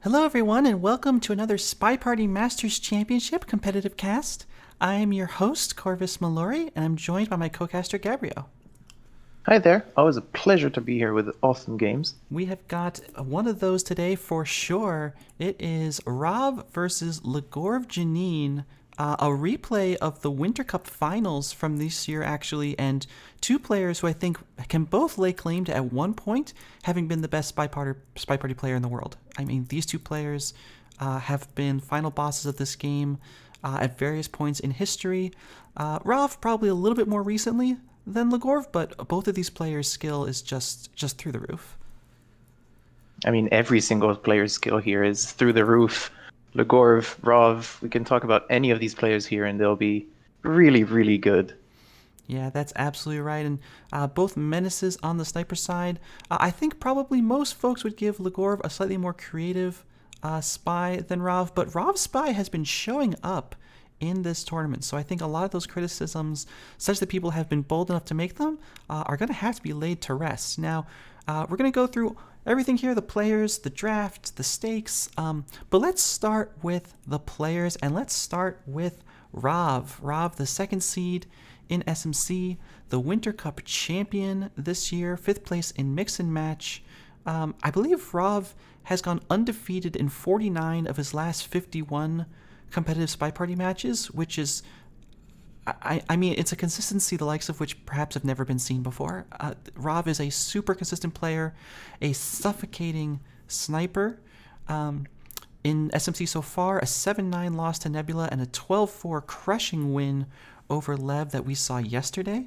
Hello everyone and welcome to another SpyParty Masters Championship competitive cast. I am your host, Corvus Mallory, and I'm joined by my co-caster, Gabriel. Hi there, always a pleasure to be here with awesome games. We have got one of those today for sure. It is Rob versus Legorve Genine, a replay of the Winter Cup finals from this year actually, and two players who I think can both lay claim to at one point having been the best SpyParty player in the world. I mean, these two players have been final bosses of this game at various points in history. Rob probably a little bit more recently than Legorve, but both of these players' skill is just through the roof. I mean, every single player's skill here is through the roof. Legorve, Rov, we can talk about any of these players here and they'll be really, really good. Yeah, that's absolutely right. And both menaces on the sniper side. I think probably most folks would give Legorve a slightly more creative spy than Rov, but Rov's spy has been showing up in this tournament. So I think a lot of those criticisms, such that people have been bold enough to make them, are going to have to be laid to rest. Now, we're going to go through everything here, the players, the draft, the stakes, but let's start with the players, and let's start with Rov. Rov, the second seed in SMC, the Winter Cup champion this year, 5th place in mix and match. I believe Rov has gone undefeated in 49 of his last 51 competitive SpyParty matches, which is, I mean, it's a consistency the likes of which perhaps have never been seen before. Rov is a super consistent player, a suffocating sniper. In SMC so far, a 7-9 loss to Nebula and a 12-4 crushing win over Lev that we saw yesterday.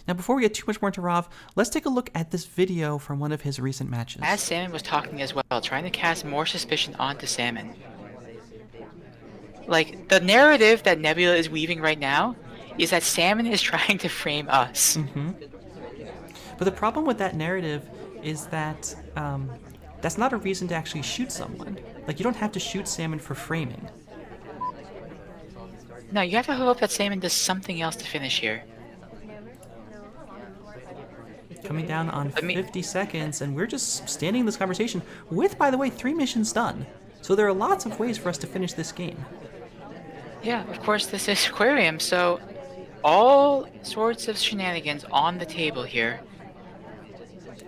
Now, before we get too much more into Rov, let's take a look at this video from one of his recent matches. As Salmon was talking as well, trying to cast more suspicion onto Salmon. Like, the narrative that Nebula is weaving right now is that Salmon is trying to frame us. But the problem with that narrative is that that's not a reason to actually shoot someone. Like, you don't have to shoot Salmon for framing. No, you have to hope that Salmon does something else to finish here. Coming down on 50 seconds, and we're just standing in this conversation with, by the way, 3 missions done. So there are lots of ways for us to finish this game. Yeah, of course, this is Aquarium, so all sorts of shenanigans on the table here.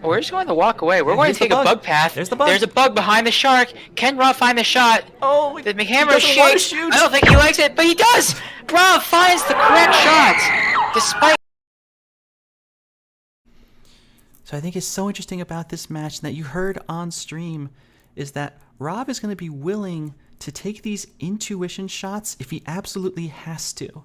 We're just going to walk away. We're going to take a bug path. There's the bug. There's a bug behind the shark. Can Rob find the shot? Oh, the McHammer shakes. I don't think he likes it, but he does. Rob finds the correct shot, despite. So I think it's so interesting about this match that you heard on stream is that Rob is going to be willing to take these intuition shots if he absolutely has to.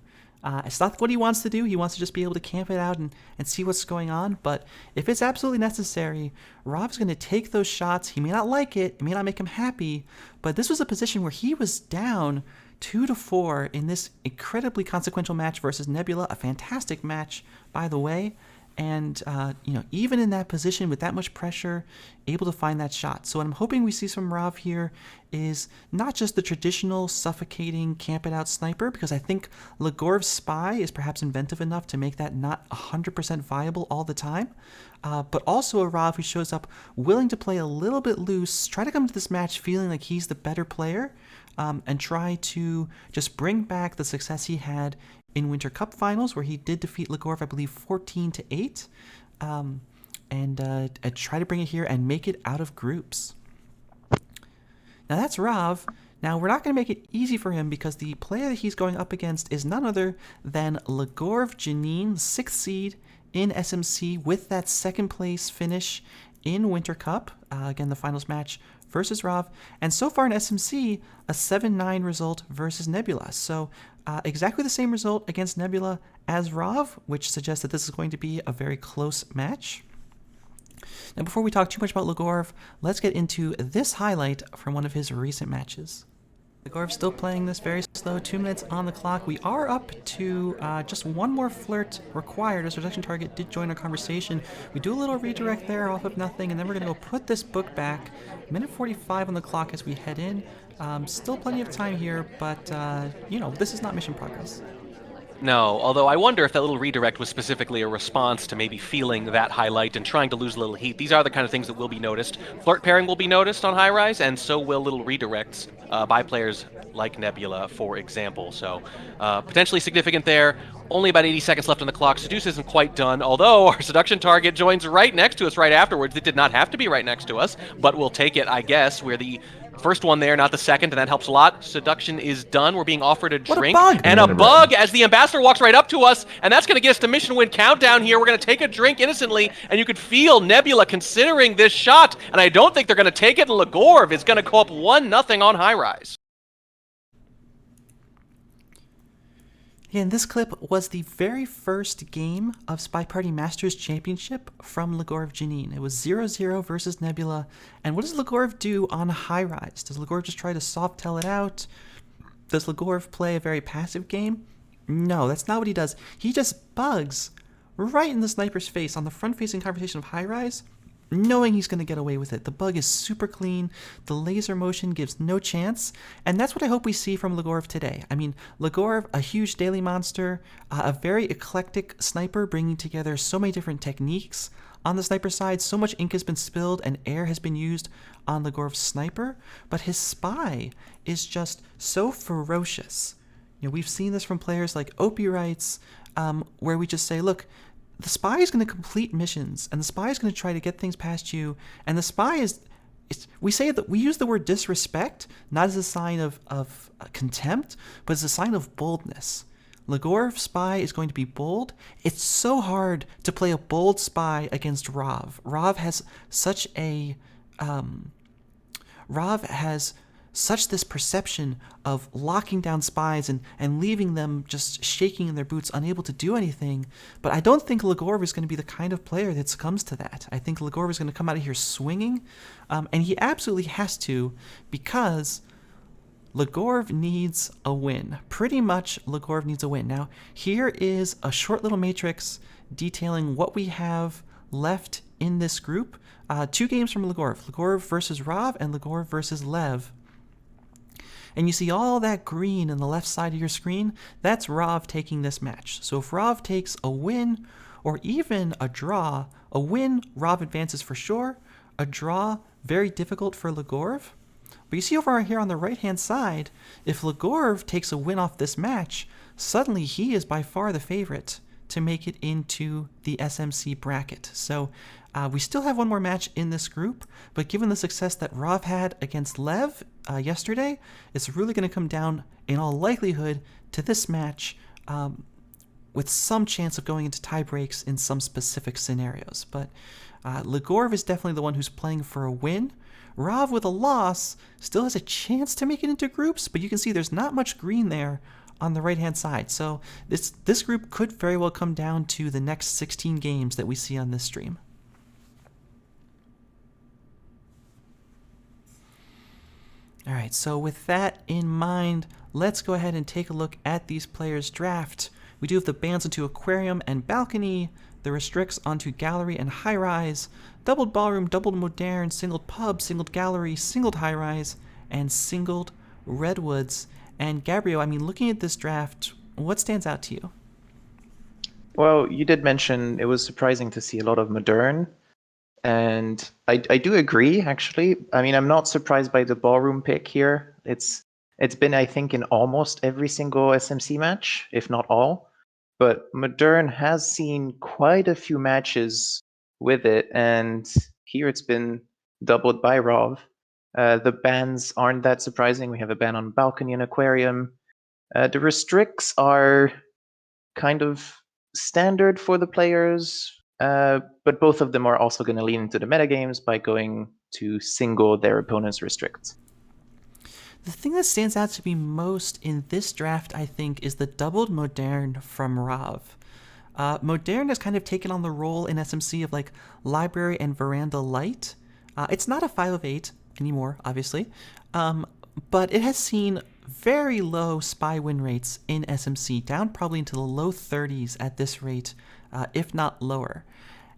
It's not what he wants to do. He wants to just be able to camp it out and see what's going on. But if it's absolutely necessary, Rob's going to take those shots. He may not like it. It may not make him happy. But this was a position where he was down 2-4 in this incredibly consequential match versus Nebula. A fantastic match, by the way. And, even in that position with that much pressure, able to find that shot. So what I'm hoping we see from Rov here is not just the traditional suffocating, camp-it-out sniper, because I think Legorve's spy is perhaps inventive enough to make that not 100% viable all the time, but also a Rov who shows up willing to play a little bit loose, try to come to this match feeling like he's the better player, and try to just bring back the success he had in Winter Cup finals, where he did defeat Legorve, I believe, 14-8, and try to bring it here and make it out of groups. Now that's Rov. Now we're not going to make it easy for him because the player that he's going up against is none other than Legorve Genine, 6th seed in SMC with that 2nd place finish in Winter Cup. Again, the finals match versus Rov. And so far in SMC, a 7-9 result versus Nebula. So exactly the same result against Nebula as Rov, which suggests that this is going to be a very close match. Now, before we talk too much about Legorve, let's get into this highlight from one of his recent matches. Legorve still playing this very slow, 2 minutes on the clock. We are up to just one more flirt required as our reduction target did join our conversation. We do a little redirect there off of nothing, and then we're going to go put this book back. Minute 45 on the clock as we head in. Still plenty of time here, but, this is not mission progress. No, although I wonder if that little redirect was specifically a response to maybe feeling that highlight and trying to lose a little heat. These are the kind of things that will be noticed. Flirt pairing will be noticed on high rise, and so will little redirects by players like Nebula, for example. So potentially significant there. Only about 80 seconds left on the clock. Seduce isn't quite done, although our seduction target joins right next to us right afterwards. It did not have to be right next to us, but we'll take it, I guess. We're the first one there, not the second, and that helps a lot. Seduction is done. We're being offered a drink. And a bug as the ambassador walks right up to us, and that's going to get us to mission win countdown here. We're going to take a drink innocently, and you could feel Nebula considering this shot, and I don't think they're going to take it, and Legorve is going to go up 1-0 on high rise. And this clip was the very first game of SpyParty Masters Championship from Legorve Genine. It was 0-0 versus Nebula. And what does Legorve do on high rise? Does Legorve just try to soft tell it out? Does Legorve play a very passive game? No, that's not what he does. He just bugs right in the sniper's face on the front-facing conversation of high rise, knowing he's going to get away with it. The bug is super clean. The laser motion gives no chance. And that's what I hope we see from Legorve today. I mean, Legorve, a huge daily monster, a very eclectic sniper, bringing together so many different techniques. On the sniper side, so much ink has been spilled and air has been used on Legorve's sniper, but his spy is just so ferocious. You know, we've seen this from players like Opie Wrights, where we just say, look, the spy is going to complete missions, and the spy is going to try to get things past you, and the spy is, we say that we use the word disrespect, not as a sign of contempt, but as a sign of boldness. Legorve spy is going to be bold. It's so hard to play a bold spy against Rav. Rav has such this perception of locking down spies and leaving them just shaking in their boots, unable to do anything. But I don't think Legorve is going to be the kind of player that succumbs to that. I think Legorve is going to come out of here swinging, and he absolutely has to, because Legorve needs a win. Pretty much Legorve needs a win. Now, here is a short little matrix detailing what we have left in this group. 2 games from Legorve. Legorve versus Rav and Legorve versus Lev. And you see all that green on the left side of your screen? That's Rav taking this match. So if Rav takes a win or even a draw, a win, Rav advances for sure. A draw, very difficult for Legorve. But you see over here on the right-hand side, if Legorve takes a win off this match, suddenly he is by far the favorite to make it into the SMC bracket. So we still have one more match in this group, but given the success that Rav had against Lev yesterday, it's really going to come down, in all likelihood, to this match with some chance of going into tie breaks in some specific scenarios. But Legorve is definitely the one who's playing for a win. Rav, with a loss, still has a chance to make it into groups, but you can see there's not much green there on the right-hand side. So this group could very well come down to the next 16 games that we see on this stream. All right, so with that in mind, let's go ahead and take a look at these players' draft. We do have the bans into Aquarium and Balcony, the restricts onto Gallery and High Rise, doubled Ballroom, doubled Modern, singled Pub, singled Gallery, singled High Rise, and singled Redwoods. And Gabriel, I mean, looking at this draft, what stands out to you? Well, you did mention it was surprising to see a lot of Modern. And I do agree, actually. I mean, I'm not surprised by the Ballroom pick here. It's been, I think, in almost every single SMC match, if not all. But Modern has seen quite a few matches with it, and here it's been doubled by Rav. The bans aren't that surprising. We have a ban on Balcony and Aquarium. The restricts are kind of standard for the players, but both of them are also going to lean into the metagames by going to single their opponent's restricts. The thing that stands out to me most in this draft, I think, is the doubled Modern from Rav. Modern has kind of taken on the role in SMC of like Library and Veranda Light. It's not a 5 of 8 anymore, obviously, but it has seen very low spy win rates in SMC, down probably into the low 30s at this rate, if not lower.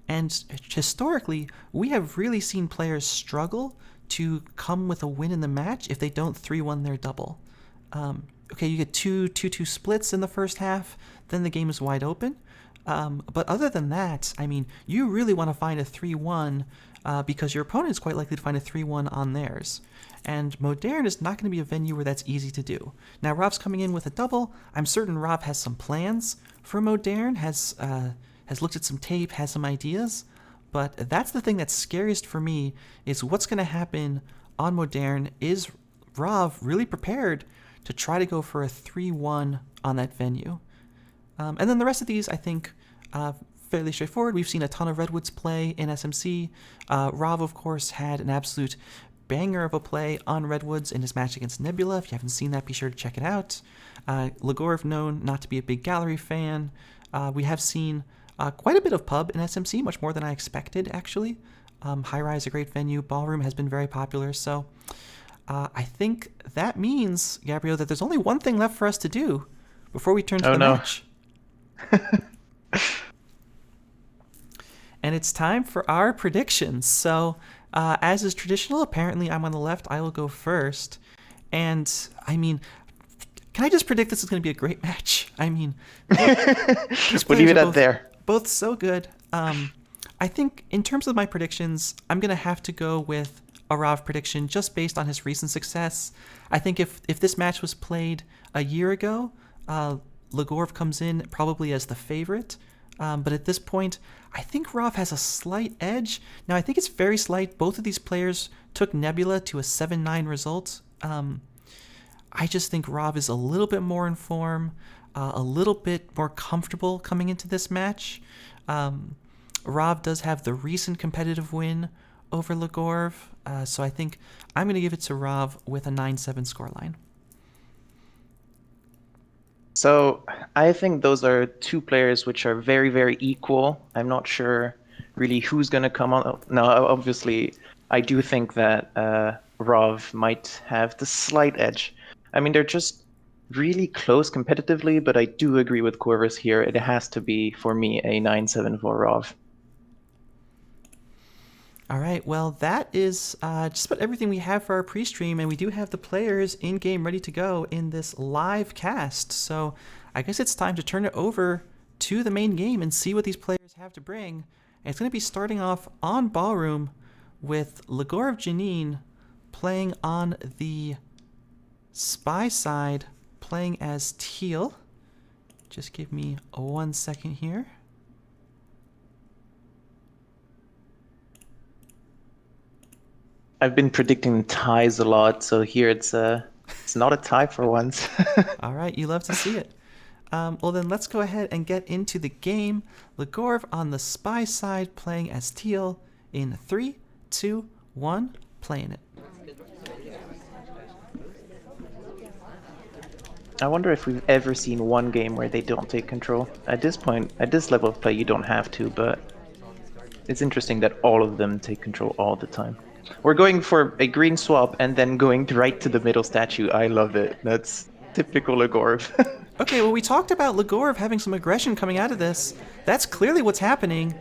And historically, we have really seen players struggle to come with a win in the match if they don't 3-1 their double. okay, you get two 2-2 splits in the first half, then the game is wide open. But other than that, I mean, you really want to find a 3-1 because your opponent is quite likely to find a 3-1 on theirs. And Modern is not going to be a venue where that's easy to do. Now, Rov's coming in with a double. I'm certain Rov has some plans for Modern, has looked at some tape, has some ideas. But that's the thing that's scariest for me, is what's going to happen on Modern. Is Rov really prepared to try to go for a 3-1 on that venue? And then the rest of these, I think, fairly straightforward. We've seen a ton of Redwoods play in SMC. Rov, of course, had an absolute banger of a play on Redwoods in his match against Nebula. If you haven't seen that, be sure to check it out. Legorve, known not to be a big gallery fan. We have seen quite a bit of pub in SMC, much more than I expected, actually. High Rise, a great venue. Ballroom has been very popular. So I think that means, Gabriel, that there's only one thing left for us to do before we turn to the match. And it's time for our predictions. So, as is traditional, apparently I'm on the left. I will go first. And, I mean, can I just predict this is going to be a great match? I mean, we'll leave it up there. Both so good. I think in terms of my predictions, I'm going to have to go with a Rov prediction just based on his recent success. I think if this match was played a year ago, Legorve comes in probably as the favorite. But at this point, I think Rov has a slight edge. Now, I think it's very slight. Both of these players took Nebula to a 7-9 result. I just think Rov is a little bit more in form, a little bit more comfortable coming into this match. Rov does have the recent competitive win over Legorve, so I think I'm going to give it to Rov with a 9-7 scoreline. So I think those are two players which are very, very equal. I'm not sure really who's going to come on. Now, obviously, I do think that Rov might have the slight edge. I mean, they're just really close competitively, but I do agree with Corvus here. It has to be, for me, a 9-7 for Rov. All right, well, that is just about everything we have for our pre-stream, and we do have the players in-game ready to go in this live cast. So I guess it's time to turn it over to the main game and see what these players have to bring. And it's going to be starting off on Ballroom with Legorve Genine playing on the Spy side, playing as Teal. Just give me 1 second here. I've been predicting ties a lot, so here it's not a tie for once. All right, you love to see it. Well, then let's go ahead and get into the game. Legorve on the Spy side, playing as Teal in 3, 2, 1, playing it. I wonder if we've ever seen one game where they don't take control. At this point, at this level of play, you don't have to, but it's interesting that all of them take control all the time. We're going for a green swap and then going right to the middle statue. I love it. That's typical Legorve. Okay, well, we talked about Legorve having some aggression coming out of this. That's clearly what's happening.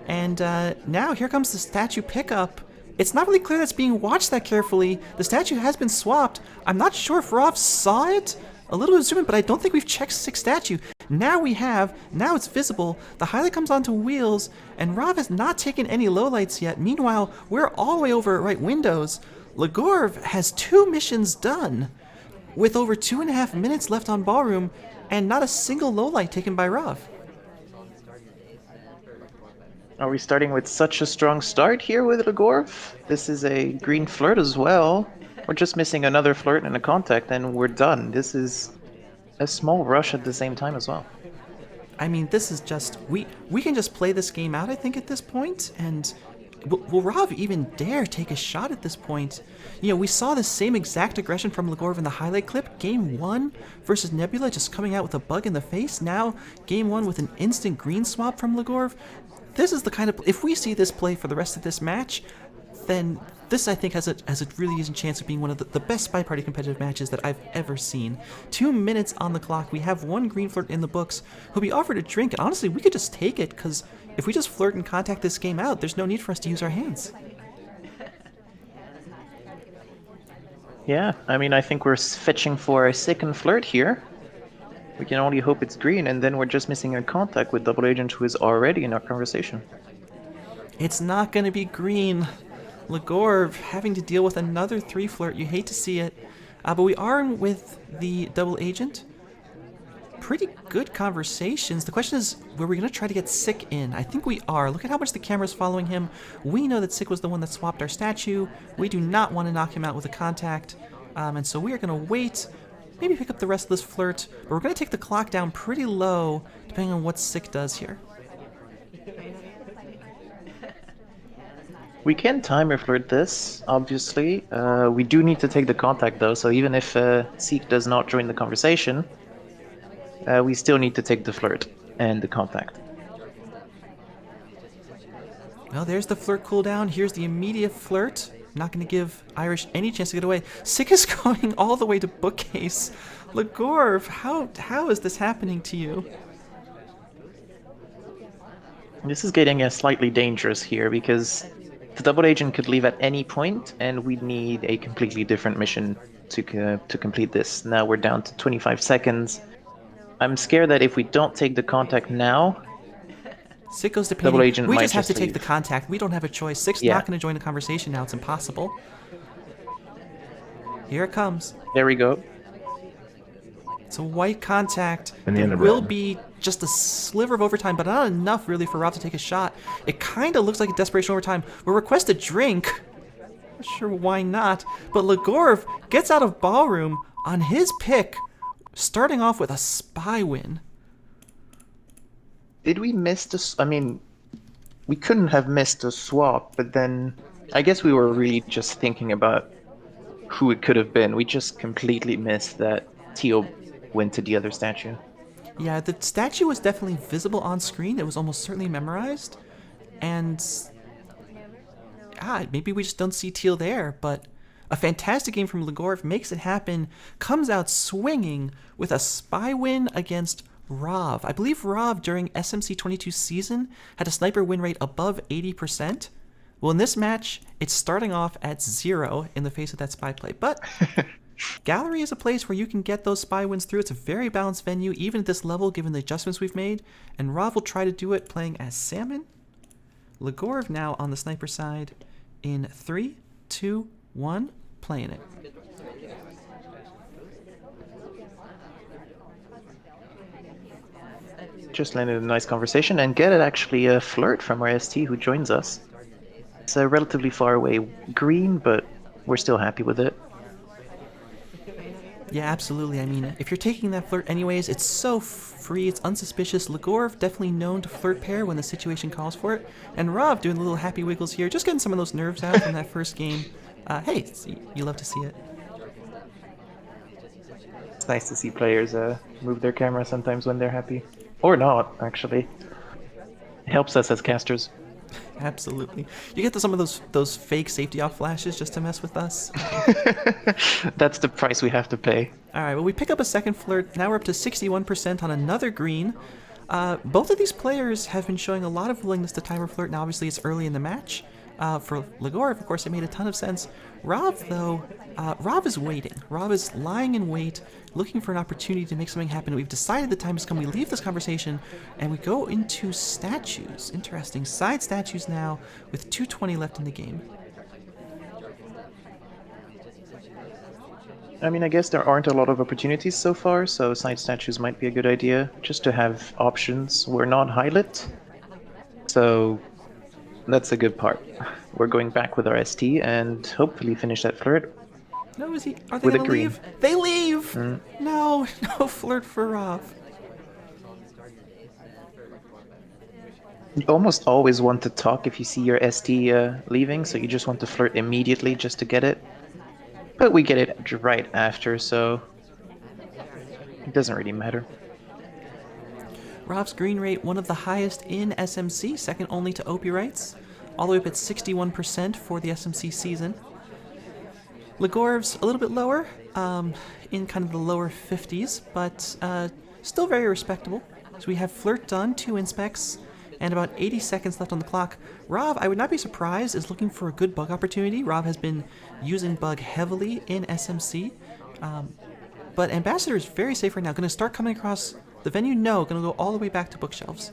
And now here comes the statue pickup. It's not really clear that's being watched that carefully. The statue has been swapped. I'm not sure if Rov saw it. A little bit of zoom in, but I don't think we've checked 6 statue. Now it's visible. The highlight comes onto wheels, and Rov has not taken any lowlights yet. Meanwhile, we're all the way over at right windows. Legorve has 2 missions done, with over 2.5 minutes left on Ballroom, and not a single lowlight taken by Rov. Are we starting with such a strong start here with Legorve? This is a green flirt as well. We're just missing another flirt and a contact, and we're done. This is a small rush at the same time as well. I mean, this is just... We can just play this game out, I think, at this point, and... Will Rov even dare take a shot at this point? You know, we saw the same exact aggression from Legorve in the highlight clip. Game 1 versus Nebula just coming out with a bug in the face. Now, Game 1 with an instant green swap from Legorve. This is the kind of... If we see this play for the rest of this match, then this, I think, has a really decent chance of being one of the best SpyParty competitive matches that I've ever seen. 2 minutes on the clock. We have 1 green flirt in the books who'll be offered a drink, and honestly, we could just take it, because if we just flirt and contact this game out, there's no need for us to use our hands. Yeah, I mean, I think we're fetching for a second flirt here. We can only hope it's green, and then we're just missing a contact with Double Agent, who is already in our conversation. It's not going to be green. Legorve having to deal with another 3 flirt. You hate to see it. But we are with the Double Agent. Pretty good conversations. The question is, were we going to try to get Sick in? I think we are. Look at how much the camera's following him. We know that Sick was the one that swapped our statue. We do not want to knock him out with a contact. And so we are going to wait, maybe pick up the rest of this flirt. But we're going to take the clock down pretty low, depending on what Sick does here. We can timer flirt this, obviously. We do need to take the contact, though, so even if Seek does not join the conversation, we still need to take the flirt and the contact. Well, there's the flirt cooldown. Here's the immediate flirt. Not going to give Irish any chance to get away. Sick is going all the way to bookcase. Legorve, how is this happening to you? This is getting slightly dangerous here, because the Double Agent could leave at any point, and we need a completely different mission to complete this. Now we're down to 25 seconds. I'm scared that if we don't take the contact now, Sick goes to painting. Double Agent We might just have to take leave. the contact. We don't have a choice. Sick's Yeah. not going to join the conversation now. It's impossible. Here it comes. There we go. It's a white contact. And the There end of will red. be just a sliver of overtime, but not enough really for Rob to take a shot. It kind of looks like a desperation overtime. We'll request a drink. Not sure why not. But Legorve gets out of ballroom on his pick, starting off with a spy win. Did we miss the... I mean, we couldn't have missed a swap, but then I guess we were really just thinking about who it could have been. We just completely missed that Teal went to the other statue. Yeah, the statue was definitely visible on screen. It was almost certainly memorized. And maybe we just don't see Teal there, but a fantastic game from Legorve makes it happen, comes out swinging with a spy win against Rav. I believe Rav during SMC 22 season had a sniper win rate above 80%. Well, in this match, it's starting off at 0 in the face of that spy play. But Gallery is a place where you can get those spy wins through. It's a very balanced venue, even at this level, given the adjustments we've made. And Rav will try to do it playing as Salmon. Legorve now on the sniper side in 3, 2, 1, playing it. Just landed a nice conversation and get it actually a flirt from our ST who joins us. It's a relatively far away green, but we're still happy with it. Yeah, absolutely. I mean, if you're taking that flirt anyways, it's so free, it's unsuspicious. Legorve definitely known to flirt pair when the situation calls for it. And Rob doing the little happy wiggles here, just getting some of those nerves out from that first game. Hey, you love to see it. It's nice to see players move their camera sometimes when they're happy. Or not, actually. It helps us as casters. Absolutely. You get some of those fake safety off flashes just to mess with us. That's the price we have to pay. All right, well, we pick up a second flirt. Now we're up to 61% on another green. Both of these players have been showing a lot of willingness to timer flirt. Now, obviously, it's early in the match. For Legorve, of course, it made a ton of sense. Rob, though, Rob is waiting. Rob is lying in wait, looking for an opportunity to make something happen. We've decided the time has come. We leave this conversation, and we go into statues. Interesting. Side statues now, with 2:20 left in the game. I mean, I guess there aren't a lot of opportunities so far, so side statues might be a good idea, just to have options. We're not highlit, so that's a good part. We're going back with our ST and hopefully finish that flirt. No, is he? Are they With a gonna green. leave? They leave! No flirt for Rob. You almost always want to talk if you see your ST leaving, so you just want to flirt immediately just to get it. But we get it right after, so it doesn't really matter. Rob's green rate, one of the highest in SMC, second only to Opie Rights, all the way up at 61% for the SMC season. Legorve's a little bit lower, in kind of the lower 50s, but still very respectable. So we have flirt done, 2 inspects, and about 80 seconds left on the clock. Rav, I would not be surprised, is looking for a good bug opportunity. Rav has been using bug heavily in SMC, but Ambassador is very safe right now. Going to start coming across the venue? No, going to go all the way back to bookshelves.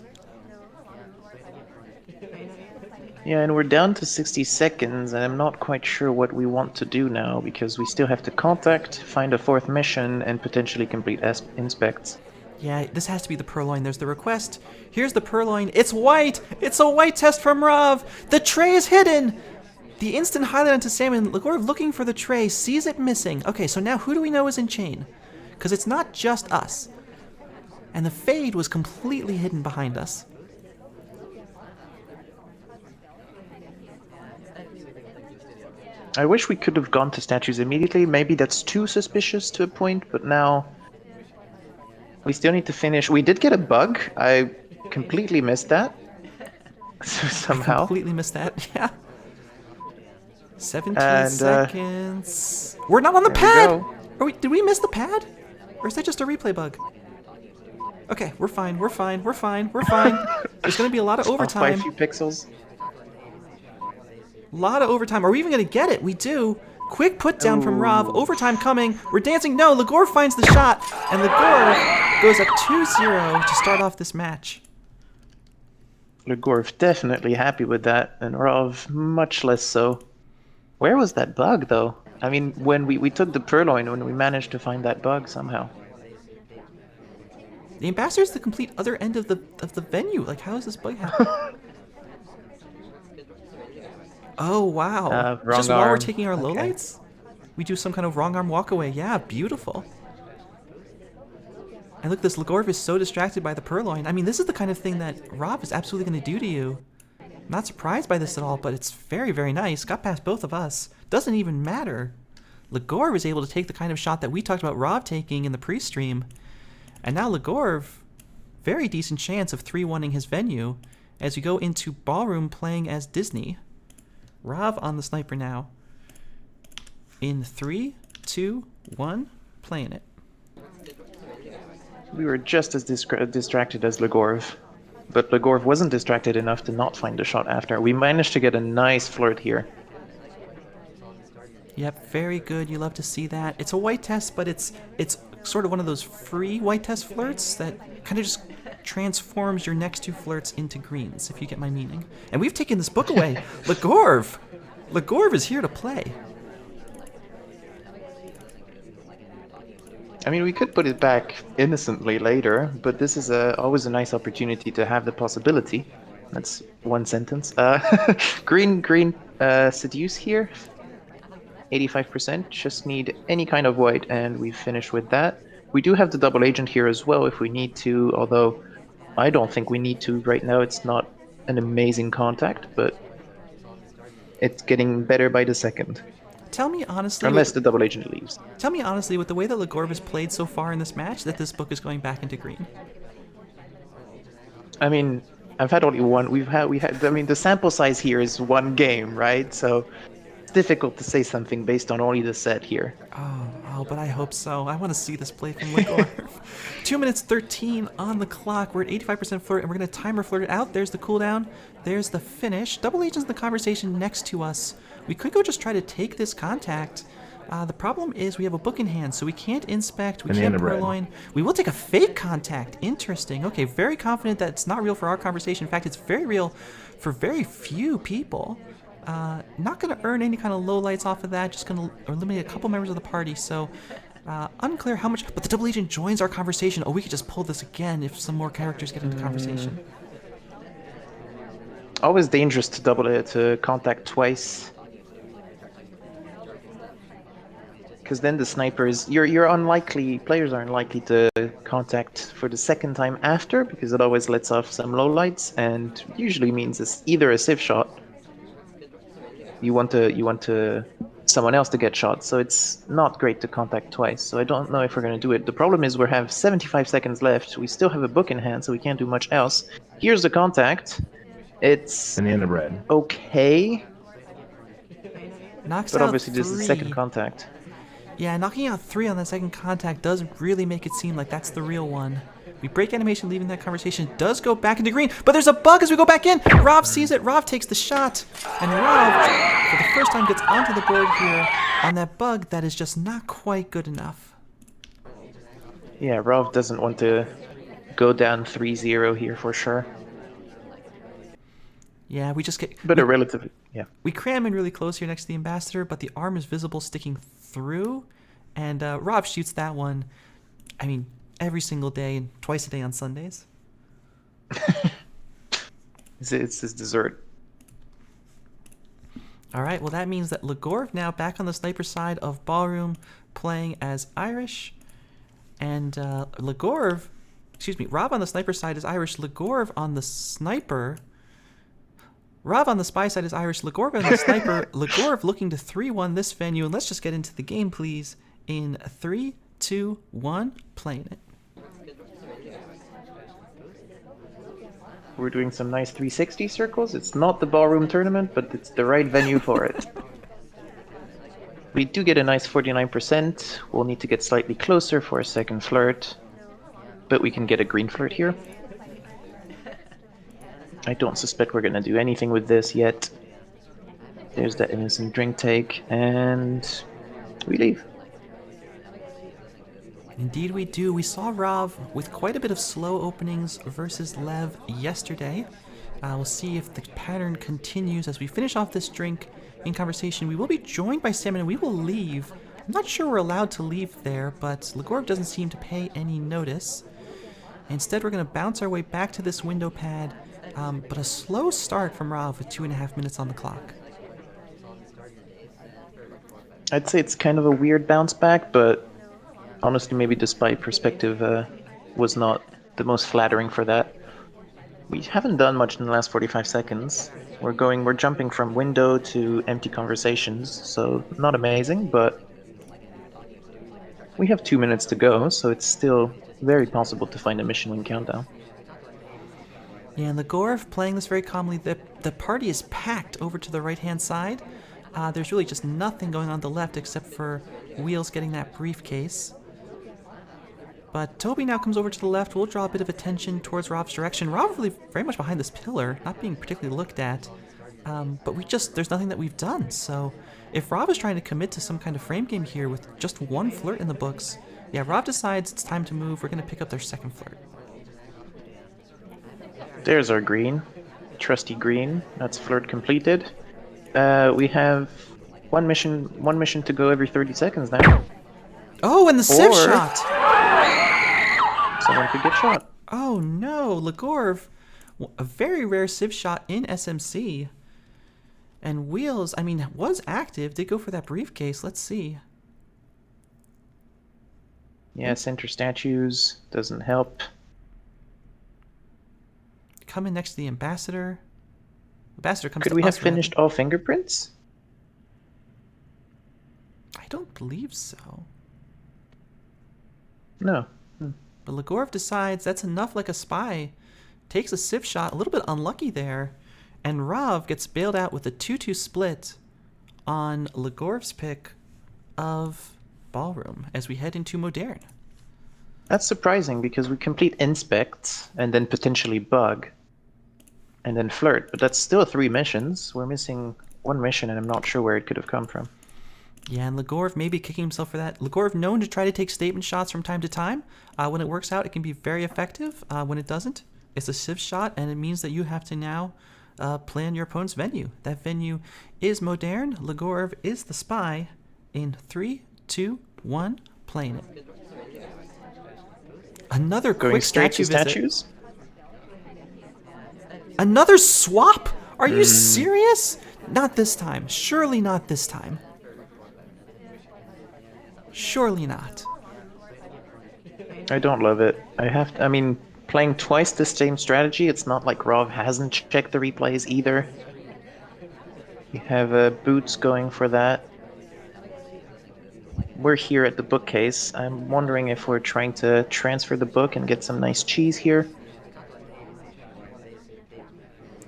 Yeah, and we're down to 60 seconds, and I'm not quite sure what we want to do now, because we still have to contact, find a fourth mission, and potentially complete inspects. Yeah, this has to be the purloin. There's the request. Here's the purloin. It's white! It's a white test from Rav! The tray is hidden! The instant highlight onto Salmon, Legorve looking for the tray, sees it missing. Okay, so now who do we know is in chain? Because it's not just us. And the fade was completely hidden behind us. I wish we could have gone to statues immediately. Maybe that's too suspicious to a point, but now we still need to finish. We did get a bug. I completely missed that. Somehow. Completely missed that, yeah. 17 seconds. We're not on the pad! Did we miss the pad? Or is that just a replay bug? Okay, we're fine, we're fine, we're fine, we're fine. There's gonna be a lot of overtime. Off by a few pixels. Lot of overtime. Are we even going to get it? We do. Quick put down from Rav. Overtime coming. We're dancing. No, Legorve finds the shot. And Legorve goes up 2-0 to start off this match. Legorve definitely happy with that, and Rav much less so. Where was that bug, though? I mean, when we took the purloin, when we managed to find that bug somehow. The Ambassador's the complete other end of the venue. Like, how is this bug happening? Oh, wow. Just while we're taking our lowlights? We do some kind of wrong arm walk away. Yeah, beautiful. And look, this Legorve is so distracted by the purloin. I mean, this is the kind of thing that Rav is absolutely going to do to you. I'm not surprised by this at all, but it's very, very nice. Got past both of us. Doesn't even matter. Legorve was able to take the kind of shot that we talked about Rav taking in the pre-stream. And now Legorve, very decent chance of 3-1ing his venue as we go into Ballroom playing as Disney. Rav on the sniper now. In 3, 2, 1, playing it. We were just as distracted as Legorve, but Legorve wasn't distracted enough to not find a shot after. We managed to get a nice flirt here. Yep, very good. You love to see that. It's a white test, but it's sort of one of those free white test flirts that kind of just transforms your next two flirts into greens, if you get my meaning. And we've taken this book away. Legorve! Legorve is here to play. I mean, we could put it back innocently later, but this is always a nice opportunity to have the possibility. That's one sentence. Green, seduce here. 85%. Just need any kind of white, and we finish with that. We do have the double agent here as well if we need to, although I don't think we need to right now. It's not an amazing contact, but it's getting better by the second. Tell me honestly, unless the double agent leaves. Tell me honestly, with the way that Legorve has played so far in this match, that this book is going back into green. I mean, I've had only one. I mean, the sample size here is one game, right? So it's difficult to say something based on only the set here. Oh, but I hope so. I want to see this play from Legorve. 2 minutes 13 on the clock. We're at 85% flirt, and we're going to timer flirt it out. There's the cooldown. There's the finish. Double agents in the conversation next to us. We could go just try to take this contact. The problem is we have a book in hand, so we can't inspect, we can't purloin. We will take a fake contact. Interesting. Okay, very confident that it's not real for our conversation. In fact, it's very real for very few people. Not going to earn any kind of low lights off of that. Just going to eliminate a couple members of the party. So unclear how much, but the double agent joins our conversation. Oh, we could just pull this again if some more characters get into conversation. Always dangerous to contact twice. Because then the snipers, players are unlikely to contact for the second time after, because it always lets off some lowlights, and usually means it's either a safe shot. You want someone else to get shot, so it's not great to contact twice. So I don't know if we're gonna do it. The problem is we have 75 seconds left. We still have a book in hand, so we can't do much else. Here's the contact. It's in the end of red. Okay. Knocks but out obviously 3. This is the second contact. Yeah, knocking out 3 on that second contact does really make it seem like that's the real one. We break animation, leaving that conversation. Does go back into green, but there's a bug as we go back in. Rov sees it. Rov takes the shot, and Rov, for the first time, gets onto the board here on that bug that is just not quite good enough. Yeah, Rov doesn't want to go down 3-0 here for sure. Yeah, we just get... But a relatively... Yeah. We cram in really close here next to the ambassador, but the arm is visible sticking through, and Rob shoots that one, I mean, every single day and twice a day on Sundays. It's his dessert. All right, well, that means that Legorve now back on the sniper side of Ballroom playing as Irish, and Legorve, excuse me, Rob on the sniper side is Irish, Legorve on the sniper... Rav on the spy side is Irish, Legorve on the sniper. Legorve looking to 3-1 this venue. And let's just get into the game, please. In 3, 2, 1, playing it. We're doing some nice 360 circles. It's not the ballroom tournament, but it's the right venue for it. We do get a nice 49%. We'll need to get slightly closer for a second flirt. But we can get a green flirt here. I don't suspect we're going to do anything with this yet. There's that innocent drink take, and we leave. Indeed we do. We saw Rav with quite a bit of slow openings versus Lev yesterday. We'll see if the pattern continues as we finish off this drink in conversation. We will be joined by Salmon, and we will leave. I'm not sure we're allowed to leave there, but Legorve doesn't seem to pay any notice. Instead, we're going to bounce our way back to this window pad. But a slow start from Rav with 2.5 minutes on the clock. I'd say it's kind of a weird bounce back, but honestly, maybe the spy perspective was not the most flattering for that. We haven't done much in the last 45 seconds. We're jumping from window to empty conversations, so not amazing, but we have 2 minutes to go, so it's still very possible to find a mission win countdown. Yeah, and Legorve playing this very calmly. The party is packed over to the right-hand side. There's really just nothing going on the left except for Wheels getting that briefcase. But Toby now comes over to the left. We'll draw a bit of attention towards Rob's direction. Rob really very much behind this pillar, not being particularly looked at. But there's nothing that we've done. So if Rob is trying to commit to some kind of frame game here with just one flirt in the books, yeah, Rob decides it's time to move. We're going to pick up their second flirt. There's our green. Trusty green. That's flirt completed. We have one mission to go every 30 seconds now. Oh, and the civ shot! Someone could get shot. Oh no, Legorve. A very rare civ shot in SMC. And Wheels, I mean, was active. Did go for that briefcase. Let's see. Yeah, center statues. Doesn't help. Coming next to the ambassador. Ambassador comes. Could we have finished all fingerprints? I don't believe so. No. But Legorve decides that's enough like a spy. Takes a civ shot, a little bit unlucky there. And Rav gets bailed out with a 2-2 split on Legorve's pick of Ballroom as we head into Modern. That's surprising because we complete Inspect and then potentially Bug and then Flirt, but that's still 3 missions. We're missing 1 mission and I'm not sure where it could have come from. Yeah, and Legorve may be kicking himself for that. Legorve known to try to take statement shots from time to time. When it works out, it can be very effective. When it doesn't, it's a civ shot, and it means that you have to now plan your opponent's venue. That venue is Modern. Legorve is the spy. In 3, 2, 1, playing it. Another Going quick straight to statue visit. statues? Another swap? Are you serious? Not this time. Surely not this time. Surely not. I don't love it. I mean, playing twice the same strategy, it's not like Rov hasn't checked the replays either. We have Boots going for that. We're here at the bookcase. I'm wondering if we're trying to transfer the book and get some nice cheese here.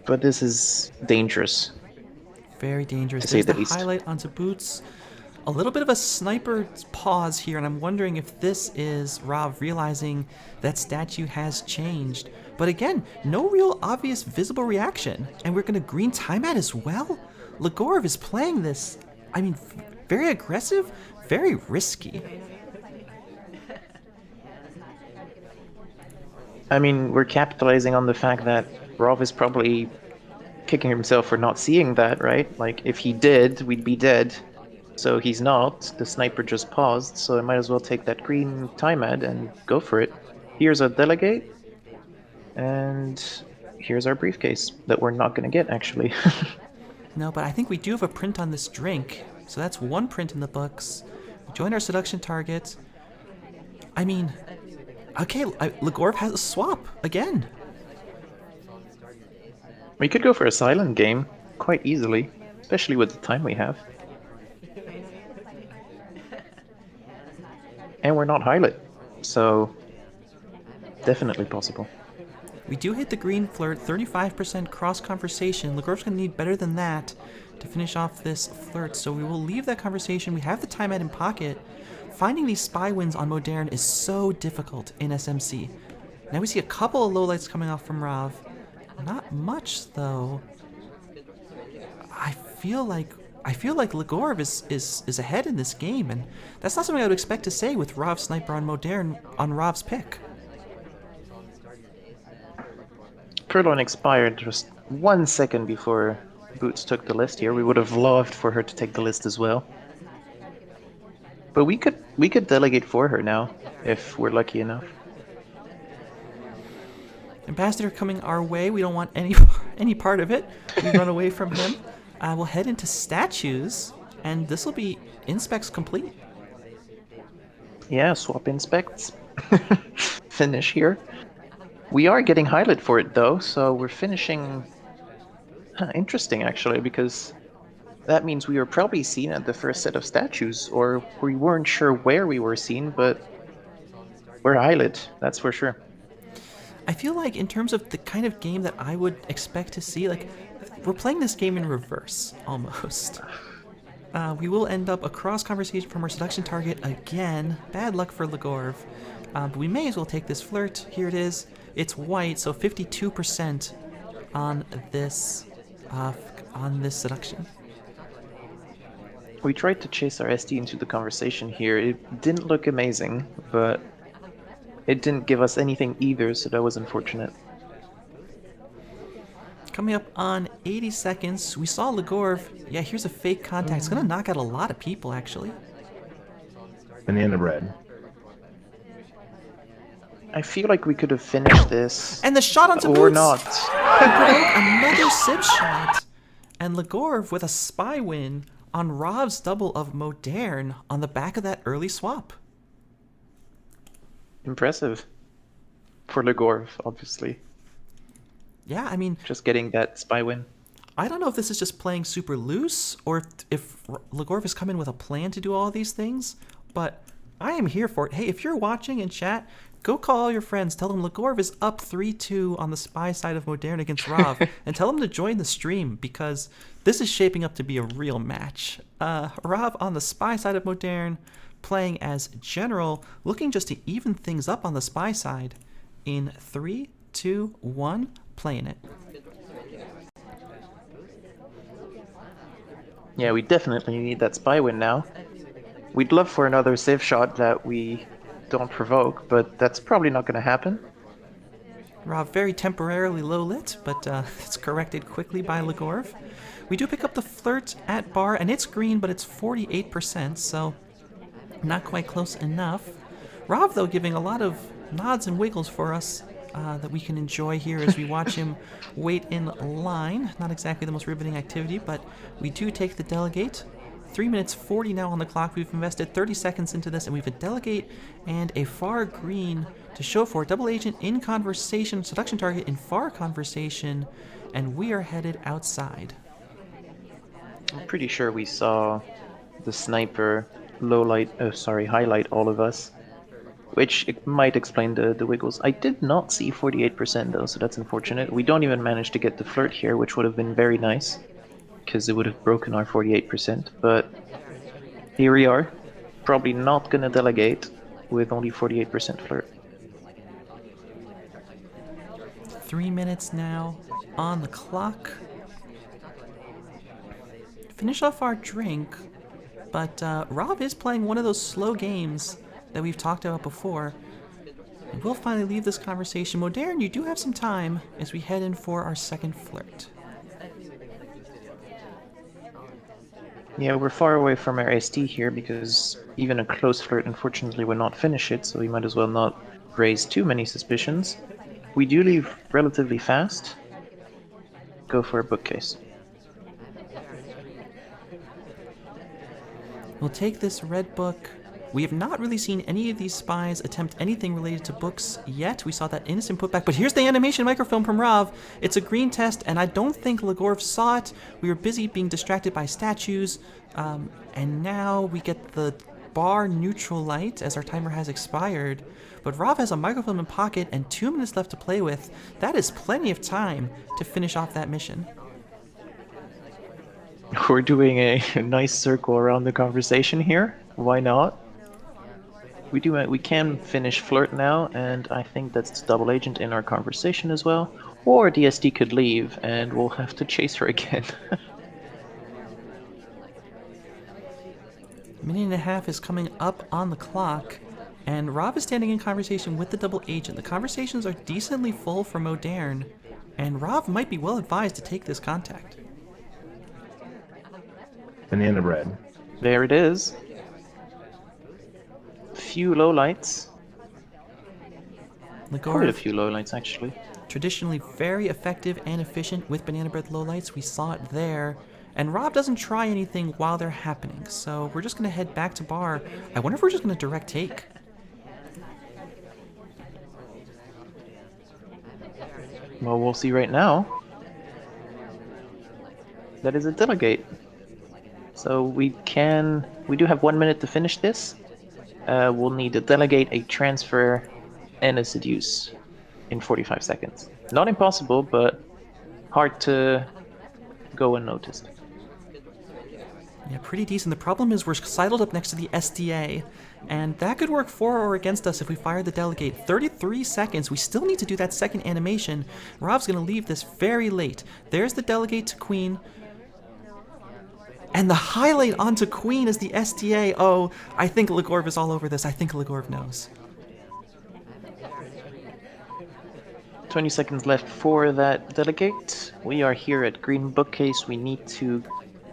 But this is dangerous. Very dangerous. To say There's the the least. highlight onto Boots. A little bit of a sniper pause here, and I'm wondering if this is Rav realizing that statue has changed. But again, no real obvious visible reaction. And we're going to green time at as well? Legorve is playing this, I mean, very aggressive, very risky. I mean, we're capitalizing on the fact that Rov is probably kicking himself for not seeing that, right? Like, if he did, we'd be dead. So he's not. The sniper just paused, so I might as well take that green time ad and go for it. Here's a delegate, and here's our briefcase that we're not going to get, actually. No, but I think we do have a print on this drink. So that's one print in the books. We join our seduction target. I mean, okay, Legorve has a swap again. We could go for a silent game quite easily, especially with the time we have. And we're not highlight, so definitely possible. We do hit the green flirt, 35% cross conversation. Legorve's going to need better than that to finish off this flirt, so we will leave that conversation. We have the time ad in pocket. Finding these spy wins on Modern is so difficult in SMC. Now we see a couple of lowlights coming off from Rav. Not much, though. I feel like Legorve is ahead in this game, and that's not something I would expect to say with Rav Sniper on Modern on Rav's pick. Purloin expired just 1 second before Boots took the list here. We would have loved for her to take the list as well. But we could delegate for her now, if we're lucky enough. Ambassador coming our way. We don't want any part of it. We run away from him. We'll head into statues, and this will be inspects complete. Yeah, swap inspects. Finish here. We are getting highlight for it though, so we're finishing. Interesting actually, because that means we were probably seen at the first set of statues, or we weren't sure where we were seen, but we're highlight, that's for sure. I feel like in terms of the kind of game that I would expect to see, like, we're playing this game in reverse, almost. We will end up across conversation from our seduction target again. Bad luck for Legorve. But we may as well take this flirt. Here it is. It's white, so 52% on this seduction. We tried to chase our SD into the conversation here. It didn't look amazing, but it didn't give us anything either, so that was unfortunate. Coming up on 80 seconds, we saw Legorve. Yeah, here's a fake contact. It's going to knock out a lot of people, actually. Banana bread. I feel like we could have finished this. And the shot onto Boots! Or not. Another Civ shot. And Legorve with a spy win on Rav's double of Modern on the back of that early swap. Impressive. For Legorve, obviously. Yeah, I mean, just getting that spy win. I don't know if this is just playing super loose or if Legorve has come in with a plan to do all these things, but I am here for it. Hey, if you're watching in chat, go call all your friends. Tell them Legorve is up 3-2 on the spy side of Modern against Rav, and tell them to join the stream because this is shaping up to be a real match. Rav on the spy side of Modern, playing as General, looking just to even things up on the spy side. In 3, 2, 1, playing it. Yeah, we definitely need that spy win now. We'd love for another Civ shot that we don't provoke, but that's probably not going to happen. Rav very temporarily low lit, but it's corrected quickly by Legorve. We do pick up the flirt at bar, and it's green, but it's 48%, so not quite close enough. Rav, though, giving a lot of nods and wiggles for us that we can enjoy here as we watch him wait in line. Not exactly the most riveting activity, but we do take the delegate. 3 minutes 40 now on the clock. We've invested 30 seconds into this, and we have a delegate and a far green to show for. Double agent in conversation, seduction target in far conversation, and we are headed outside. I'm pretty sure we saw the sniper highlight all of us, which it might explain the wiggles. I did not see 48% though, so that's unfortunate. We don't even manage to get the flirt here, which would have been very nice, because it would have broken our 48%, but Here we are. Probably not gonna delegate with only 48% flirt. 3 minutes now on the clock. Finish off our drink, but Rob is playing one of those slow games that we've talked about before. And we'll finally leave this conversation. Modern, you do have some time as we head in for our second flirt. Yeah, we're far away from our ST here because even a close flirt unfortunately would not finish it, so we might as well not raise too many suspicions. We do leave relatively fast. Go for a bookcase. We'll take this red book. We have not really seen any of these spies attempt anything related to books yet. We saw that innocent putback, but here's the animation microfilm from Rav. It's a green test, and I don't think Legorve saw it. We were busy being distracted by statues, and now we get the bar neutral light as our timer has expired. But Rav has a microfilm in pocket and 2 minutes left to play with. That is plenty of time to finish off that mission. We're doing a nice circle around the conversation here. Why not? We can finish flirt now, and I think that's double agent in our conversation as well. Or DSD could leave, and we'll have to chase her again. Minute and a half is coming up on the clock, and Rob is standing in conversation with the double agent. The conversations are decently full for Modern, and Rob might be well advised to take this contact. Banana bread. There it is. Few lowlights. Quite a Legorve, few lowlights actually. traditionally very effective and efficient with banana bread lowlights. We saw it there. And Rob doesn't try anything while they're happening, so we're just going to head back to bar. I wonder if we're just going to direct take. Well, we'll see right now. That is a delegate. So we do have 1 minute to finish this. We'll need to delegate, a transfer, and a seduce in 45 seconds. Not impossible, but hard to go unnoticed. Yeah, pretty decent. The problem is we're sidled up next to the SDA, and that could work for or against us if we fire the delegate. 33 seconds. We still need to do that second animation. Rob's going to leave this very late. There's the delegate to Queen. And the highlight onto Queen is the SDA. Oh, I think Legorve is all over this. I think Legorve knows. 20 seconds left for that delegate. We are here at Green Bookcase. We need to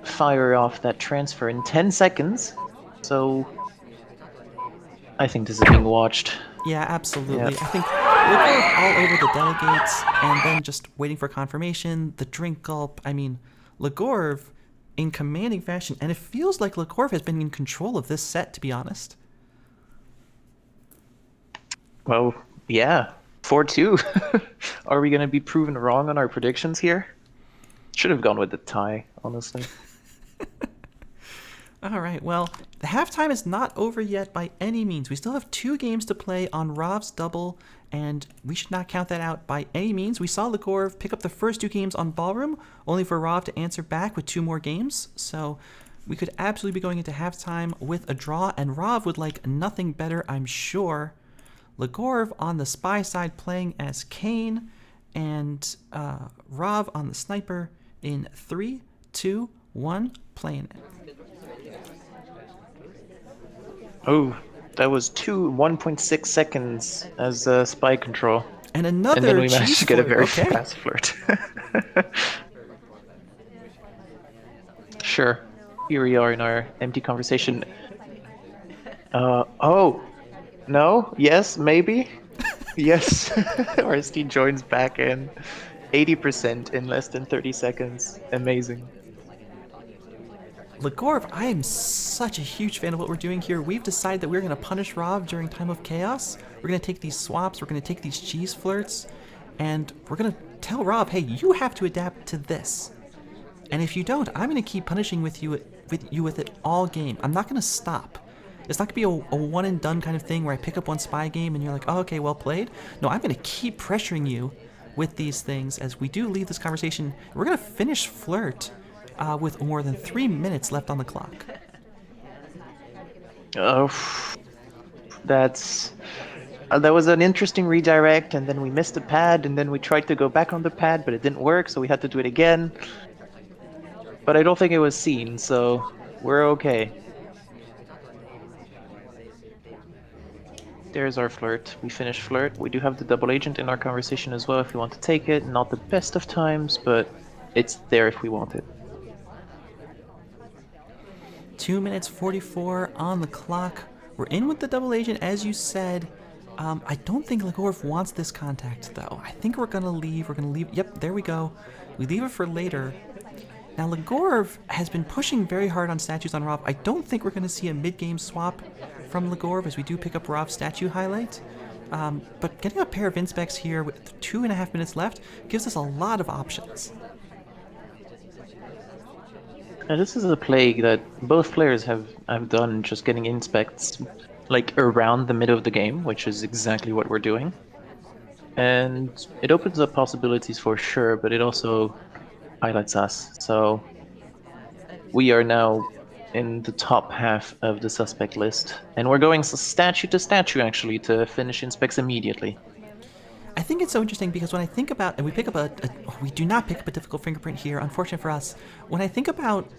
fire off that transfer in 10 seconds. So I think this is being watched. Yeah, absolutely. Yep. I think Legorve all over the delegates and then just waiting for confirmation, the drink gulp. I mean, Legorve in commanding fashion, and it feels like Legorve has been in control of this set, to be honest. Well, yeah, 4-2. Are we going to be proven wrong on our predictions here? Should have gone with the tie, honestly. All right, well, the halftime is not over yet by any means. We still have 2 games to play on Rov's double, and we should not count that out by any means. We saw Legorve pick up the first 2 games on Ballroom, only for Rov to answer back with 2 more games. So we could absolutely be going into halftime with a draw, and Rov would like nothing better, I'm sure. Legorve on the spy side playing as Kane, and Rov on the sniper in 3, 2, 1, playing it. Oh, that was 1.6 seconds as spy control. And another And then we managed cheese to get a flirt. very Okay. fast flirt. Sure. Here we are in our empty conversation. Oh. No? Yes? Maybe? Yes. RST joins back in. 80% in less than 30 seconds. Amazing. Legorve, I am such a huge fan of what we're doing here. We've decided that we're going to punish Rov during Time of Chaos. We're going to take these swaps, we're going to take these cheese flirts, and we're going to tell Rov, hey, you have to adapt to this. And if you don't, I'm going to keep punishing with you with it all game. I'm not going to stop. It's not going to be a one and done kind of thing where I pick up one spy game and you're like, oh, okay, well played. No, I'm going to keep pressuring you with these things as we do leave this conversation. We're going to finish flirt with more than 3 minutes left on the clock. Oh, that's that was an interesting redirect, and then we missed the pad, and then we tried to go back on the pad, but it didn't work, so we had to do it again. But I don't think it was seen, so we're okay. There's our flirt. We finished flirt. We do have the double agent in our conversation as well if we want to take it. Not the best of times, but it's there if we want it. 2 minutes 44 on the clock. We're in with the double agent, as you said. I don't think Legorve wants this contact, though. I think we're gonna leave. We're gonna leave. Yep, there we go. We leave it for later. Now, Legorve has been pushing very hard on statues on Rov. I don't think we're gonna see a mid-game swap from Legorve, as we do pick up Rov's statue highlight. But getting a pair of inspects here with 2.5 minutes left gives us a lot of options. Now, this is a play that both players have done, just getting inspects like around the middle of the game, which is exactly what we're doing. And it opens up possibilities for sure, but it also highlights us. So we are now in the top half of the suspect list, and we're going statue to statue actually to finish inspects immediately. I think it's so interesting because when I think about, and we pick up we do not pick up a difficult fingerprint here, unfortunate for us. When I think about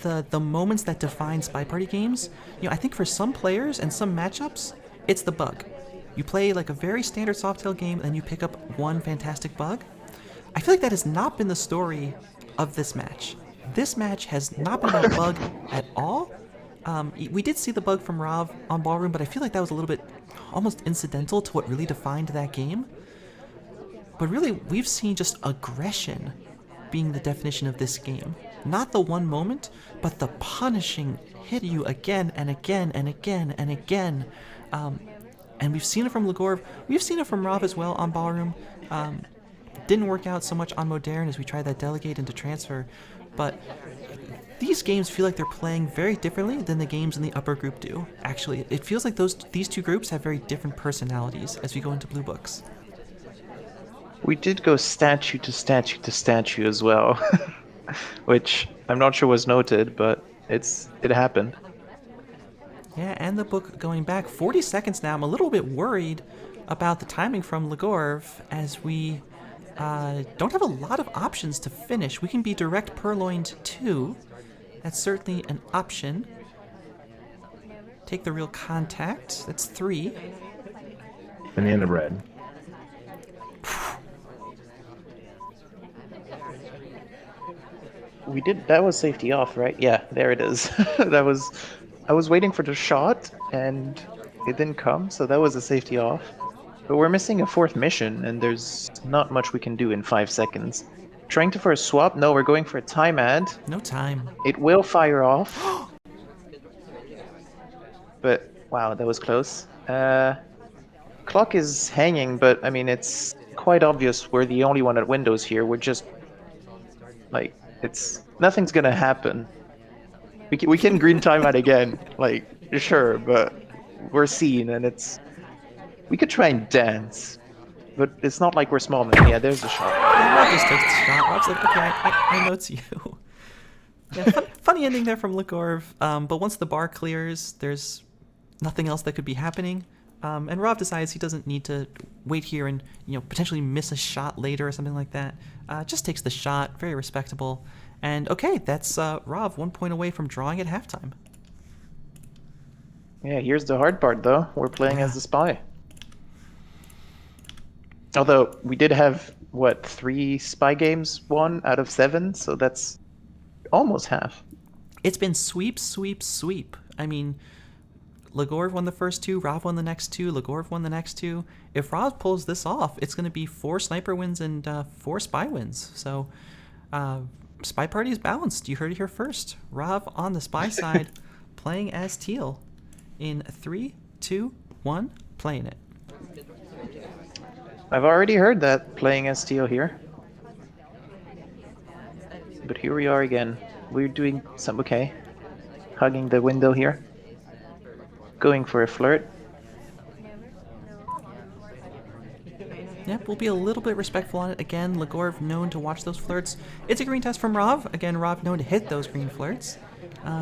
the moments that define SpyParty games, I think for some players and some matchups, it's the bug. You play like a very standard Softail game, and then you pick up one fantastic bug. I feel like that has not been the story of this match. This match has not been about bug at all. We did see the bug from Rov on Ballroom, but I feel like that was a little bit almost incidental to what really defined that game. But really, we've seen just aggression being the definition of this game. Not the one moment, but the punishing, hit you again and again and again and again. And we've seen it from Legorve. We've seen it from Rov as well on Ballroom. Didn't work out so much on Modern as we tried that delegate into transfer. But these games feel like they're playing very differently than the games in the upper group do. Actually, it feels like these two groups have very different personalities as we go into Blue Books. We did go statue to statue to statue as well, which I'm not sure was noted, but it happened. Yeah, and the book going back 40 seconds now. I'm a little bit worried about the timing from Legorve, as we don't have a lot of options to finish. We can be direct purloined too. That's certainly an option. Take the real contact. That's 3. Banana bread. We did. That was safety off, right? Yeah, there it is. I was waiting for the shot, and it didn't come, so that was a safety off. But we're missing a 4th mission, and there's not much we can do in 5 seconds. Trying to for a swap? No, we're going for a time ad. No time. It will fire off. But, wow, that was close. Clock is hanging, but, I mean, it's quite obvious we're the only one at windows here. We're just, like, nothing's gonna happen. We can green time ad again, like, sure, but we're seen, and we could try and dance, but it's not like we're small men. Yeah, there's the shot. Yeah, Rob just takes the shot. Rob's like, okay, I know it's you. Yeah, funny ending there from Legorve, but once the bar clears, there's nothing else that could be happening. And Rob decides he doesn't need to wait here and potentially miss a shot later or something like that. Just takes the shot, very respectable. And okay, that's Rob 1 point away from drawing at halftime. Yeah, here's the hard part though. We're playing as the spy. Although we did have 3 spy games won out of 7, so that's almost half. It's been sweep, sweep, sweep. I mean, Legorve won the first 2, Rov won the next 2, Legorve won the next 2. If Rov pulls this off, it's going to be 4 sniper wins and 4 spy wins. So, SpyParty is balanced. You heard it here first. Rov on the spy side, playing as Teal. In 3, 2, 1, playing it. I've already heard that, playing as Teal here. But here we are again. We're doing some okay. Hugging the window here. Going for a flirt. Yep, we'll be a little bit respectful on it. Again, Legorve known to watch those flirts. It's a green test from Rov. Again, Rov known to hit those green flirts.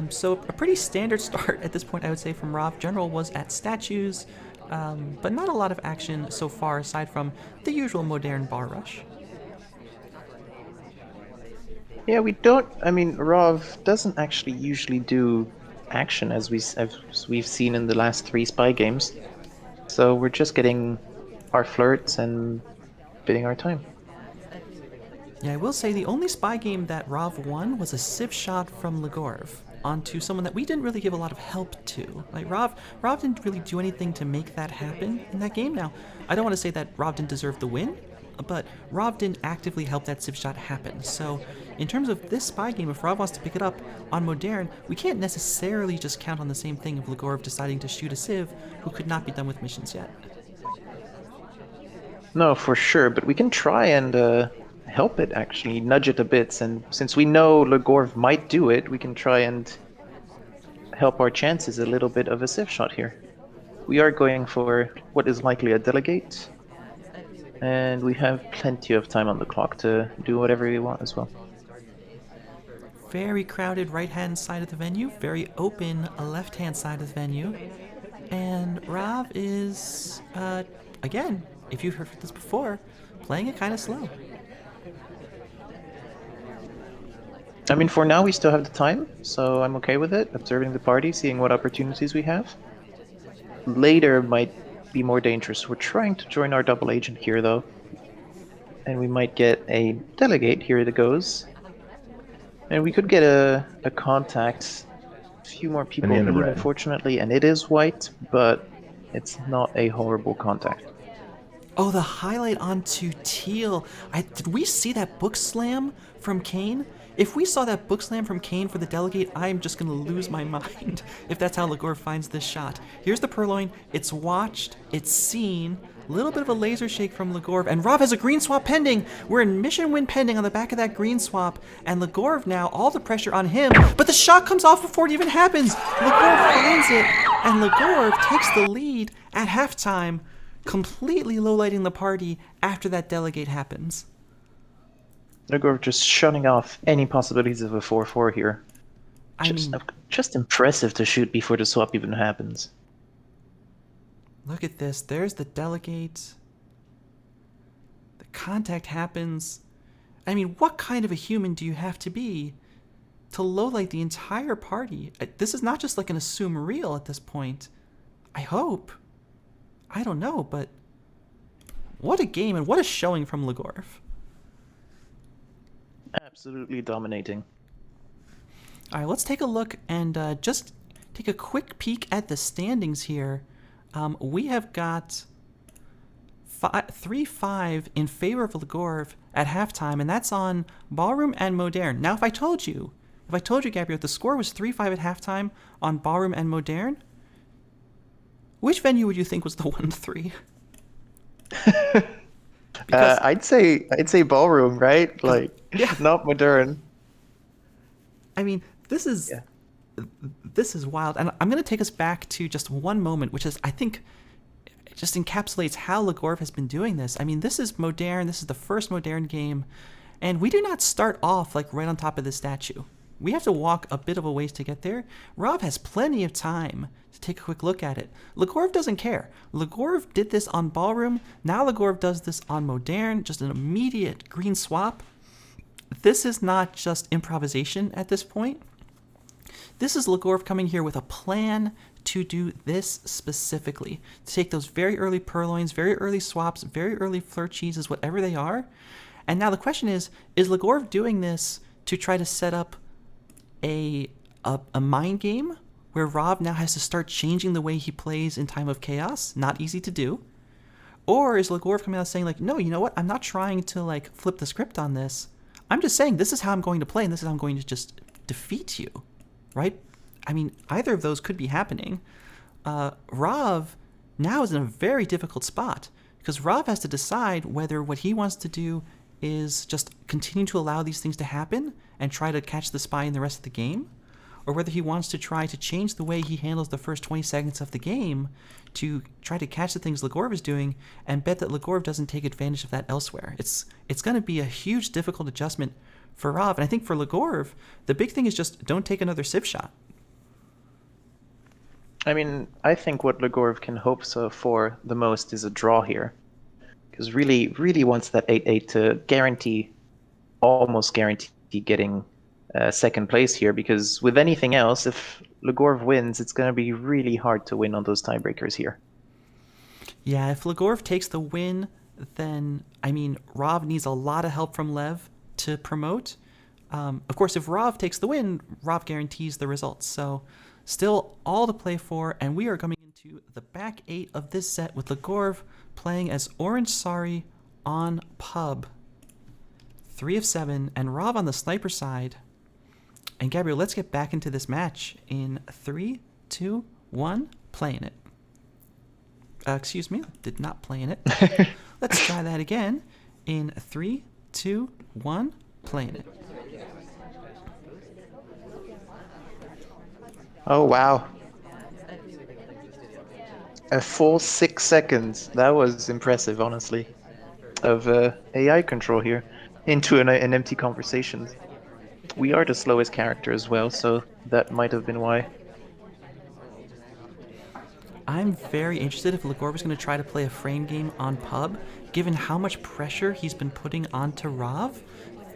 So a pretty standard start at this point, I would say, from Rov. General was at statues, but not a lot of action so far aside from the usual modern bar rush. Yeah, we don't. I mean, Rov doesn't actually usually do action as we've seen in the last 3 spy games. So we're just getting our flirts and bidding our time. Yeah, I will say the only spy game that Rov won was a civ shot from Legorve onto someone that we didn't really give a lot of help to. Like Rov didn't really do anything to make that happen in that game. Now, I don't want to say that Rov didn't deserve the win, but Rov didn't actively help that civ shot happen. So in terms of this spy game, if Rov wants to pick it up on Modern, we can't necessarily just count on the same thing of Legorve deciding to shoot a civ who could not be done with missions yet. No, for sure, but we can try and help it, actually, nudge it a bit, and since we know Legorve might do it, we can try and help our chances a little bit of a civ shot here. We are going for what is likely a delegate, and we have plenty of time on the clock to do whatever we want as well. Very crowded right-hand side of the venue, very open left-hand side of the venue, and Rov is, again, if you've heard this before, playing it kind of slow. I mean, for now we still have the time, so I'm okay with it, observing the party, seeing what opportunities we have. Later might be more dangerous. We're trying to join our double agent here, though. And we might get a delegate, here it goes. And we could get a contact, a few more people Banana leave, bread. unfortunately, and it is white, but it's not a horrible contact. Oh, the highlight onto teal. Did we see that book slam from Kane? If we saw that book slam from Kane for the delegate, I'm just going to lose my mind if that's how Legorve finds this shot. Here's the purloin. It's watched. It's seen. A little bit of a laser shake from Legorve. And Rov has a green swap pending. We're in mission win pending on the back of that green swap. And Legorve now, all the pressure on him. But the shot comes off before it even happens. Legorve finds it. And Legorve takes the lead at halftime, completely lowlighting the party after that delegate happens. Legorve just shutting off any possibilities of a 4-4 here. Just impressive to shoot before the swap even happens. Look at this. There's the delegate. The contact happens. I mean, what kind of a human do you have to be to lowlight the entire party? This is not just like an assume real at this point. I hope. I don't know, but what a game and what a showing from Legorve. Absolutely dominating. All right, let's take a look and just take a quick peek at the standings here. We have got 3-5 in favor of Legorve at halftime, and that's on Ballroom and Modern. Now, if I told you, Gabriel, the score was 3-5 at halftime on Ballroom and Modern, which venue would you think was the 1-3? I'd say ballroom, right? Like, yeah. Not Modern. I mean, this is wild, and I'm going to take us back to just one moment, which is, I think, just encapsulates how Legorve has been doing this. I mean, this is Modern. This is the first Modern game, and we do not start off like right on top of the statue. We have to walk a bit of a ways to get there. Rov has plenty of time to take a quick look at it. Legorve doesn't care. Legorve did this on Ballroom. Now Legorve does this on Modern. Just an immediate green swap. This is not just improvisation at this point. This is Legorve coming here with a plan to do this specifically. To take those very early purloins, very early swaps, very early flirt cheeses, whatever they are. And now the question is Legorve doing this to try to set up a mind game where Rov now has to start changing the way he plays in time of chaos? Not easy to do. Or is Legorve coming out saying like, no, you know what? I'm not trying to like flip the script on this. I'm just saying this is how I'm going to play and this is how I'm going to just defeat you, right? I mean, either of those could be happening. Rov now is in a very difficult spot because Rov has to decide whether what he wants to do is just continue to allow these things to happen and try to catch the spy in the rest of the game, or whether he wants to try to change the way he handles the first 20 seconds of the game to try to catch the things Legorve is doing and bet that Legorve doesn't take advantage of that elsewhere. It's going to be a huge difficult adjustment for Rav. And I think for Legorve, the big thing is just don't take another civ shot. I mean, I think what Legorve can hope for the most is a draw here. Because really wants that 8-8 to almost guarantee getting second place here. Because with anything else, if Legorve wins, it's going to be really hard to win on those tiebreakers here. Yeah, if Legorve takes the win, then, I mean, Rav needs a lot of help from Lev to promote. Of course, if Rav takes the win, Rav guarantees the results. So still all to play for, and we are coming into the back 8 of this set with Legorve playing as Orange Sari on pub. 3 of 7, and Rav on the sniper side. And Gabriel, let's get back into this match in 3, 2, 1, playing it. Excuse me, did not play in it. Let's try that again in 3, 2, 1, playing it. Oh, wow. A full 6 seconds. That was impressive, honestly. Of AI control here into an empty conversation. We are the slowest character as well, so that might have been why. I'm very interested if Legorve is going to try to play a frame game on pub, given how much pressure he's been putting onto Rav.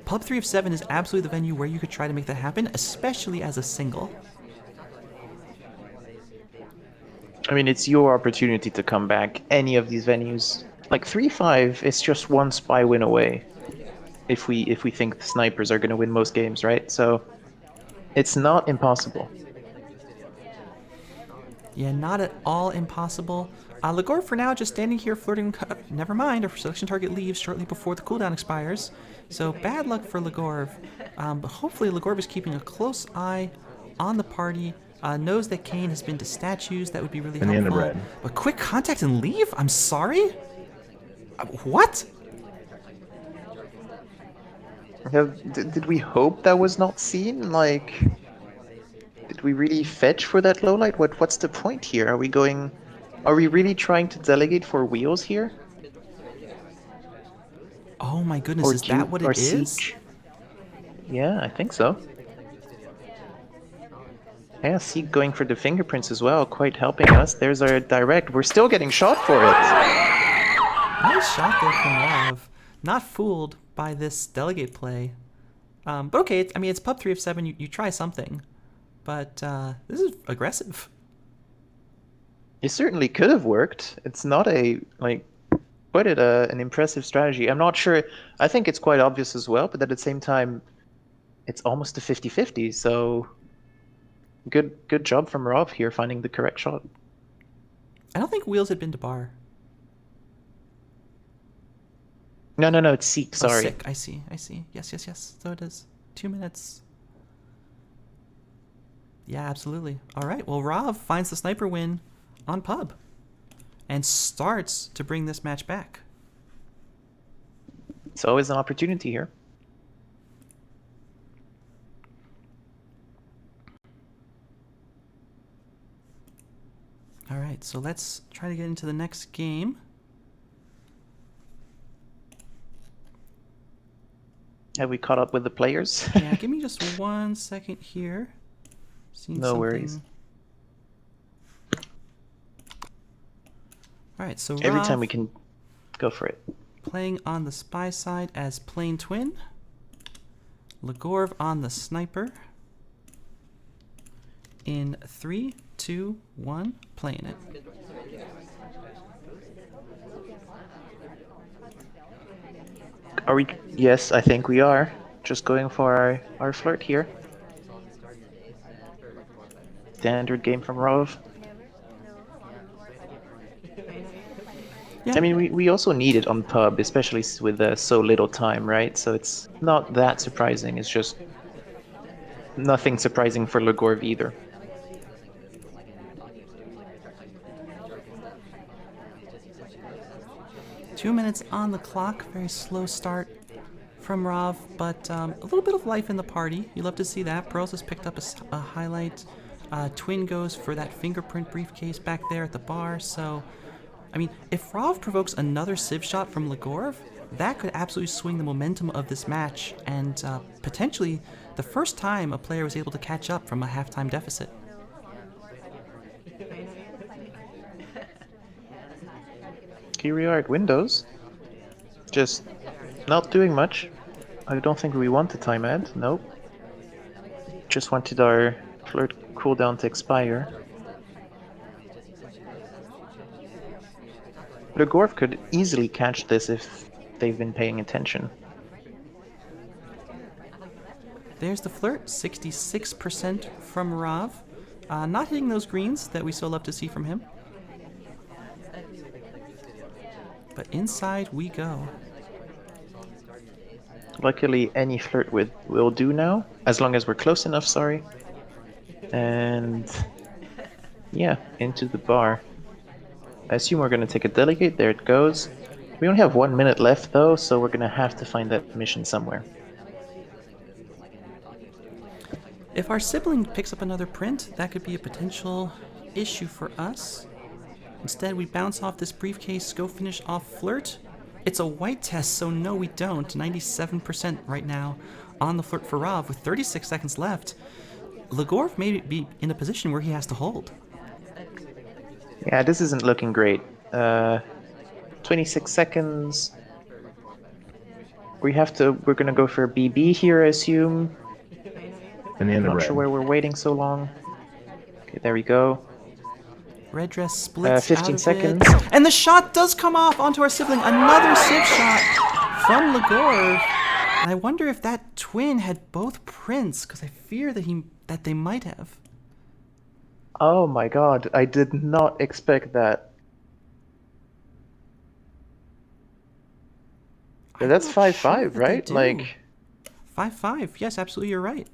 Pub 3 of 7 is absolutely the venue where you could try to make that happen, especially as a single. I mean, it's your opportunity to come back. Any of these venues, like 3-5, it's just one spy win away. If we think the snipers are going to win most games, right? So it's not impossible. Yeah, not at all impossible. Legorve for now just standing here flirting. Never mind, our selection target leaves shortly before the cooldown expires. So bad luck for Legorve. But hopefully Legorve is keeping a close eye on the party. Knows that Kane has been to statues. That would be really helpful. Red. But quick contact and leave? I'm sorry? What? Did we hope that was not seen? Like, did we really fetch for that low light? What's the point here? Are we really trying to delegate for wheels here? Oh my goodness, is that what it is? Siege? Yeah, I think so. Yeah, Seek going for the fingerprints as well, quite helping us. There's our direct. We're still getting shot for it. Nice shot there from Rav. Not fooled by this delegate play. But okay, I mean, it's pub 3 of 7. You try something. But this is aggressive. It certainly could have worked. It's not quite an impressive strategy. I'm not sure. I think it's quite obvious as well, but at the same time, it's almost a 50-50, so good job from Rob here finding the correct shot. I don't think Wheels had been to bar. No, it's Seek, sorry. Oh, sick. I see. Yes. So it is. 2 minutes. Yeah, absolutely. All right, well, Rav finds the sniper win on pub and starts to bring this match back. It's always an opportunity here. All right, so let's try to get into the next game. Have we caught up with the players? Yeah, give me just 1 second here. No worries. All right, so every Rav time we can go for it. playing on the spy side as Plain Twin. Legorve on the sniper. In 3, 2, 1, playing it. Are we? Yes, I think we are. Just going for our flirt here. Standard game from Rov. Yeah. I mean, we also need it on pub, especially with so little time, right? So it's not that surprising. It's just nothing surprising for Legorve either. Two minutes on the clock. Very slow start from Rav, but a little bit of life in the party. You love to see that. Pearls has picked up a highlight. Twin goes for that fingerprint briefcase back there at the bar. So, I mean, if Rav provokes another civ shot from Legorve, that could absolutely swing the momentum of this match and potentially the first time a player was able to catch up from a halftime deficit. Here we are at Windows. Just not doing much. I don't think we want the time ad, nope. Just wanted our flirt cooldown to expire. Legorve could easily catch this if they've been paying attention. There's the flirt, 66% from Rav. Not hitting those greens that we so love to see from him. But inside we go. Luckily, any flirt with will do now, as long as we're close enough, sorry. And yeah, into the bar. I assume we're going to take a delegate, there it goes. We only have 1 minute left though, so we're going to have to find that mission somewhere. If our sibling picks up another print, that could be a potential issue for us. Instead, we bounce off this briefcase, go finish off flirt. It's a white test, so no we don't. 97% right now on the flirt for Rav with 36 seconds left. Legorve may be in a position where he has to hold. Yeah, this isn't looking great. 26 seconds. We're gonna go for a BB here, I assume. Banana Not red. sure why we're waiting so long. Okay, there we go. Red dress splits 15 out of seconds. it. And the shot does come off onto our sibling. Another civ shot from Legorve. And I wonder if that twin had both prints, because I fear that they might have. Oh my god, I did not expect that. Yeah, that's I'm not 5-5, sure that they right? do. Like 5-5. Yes, absolutely, you're right.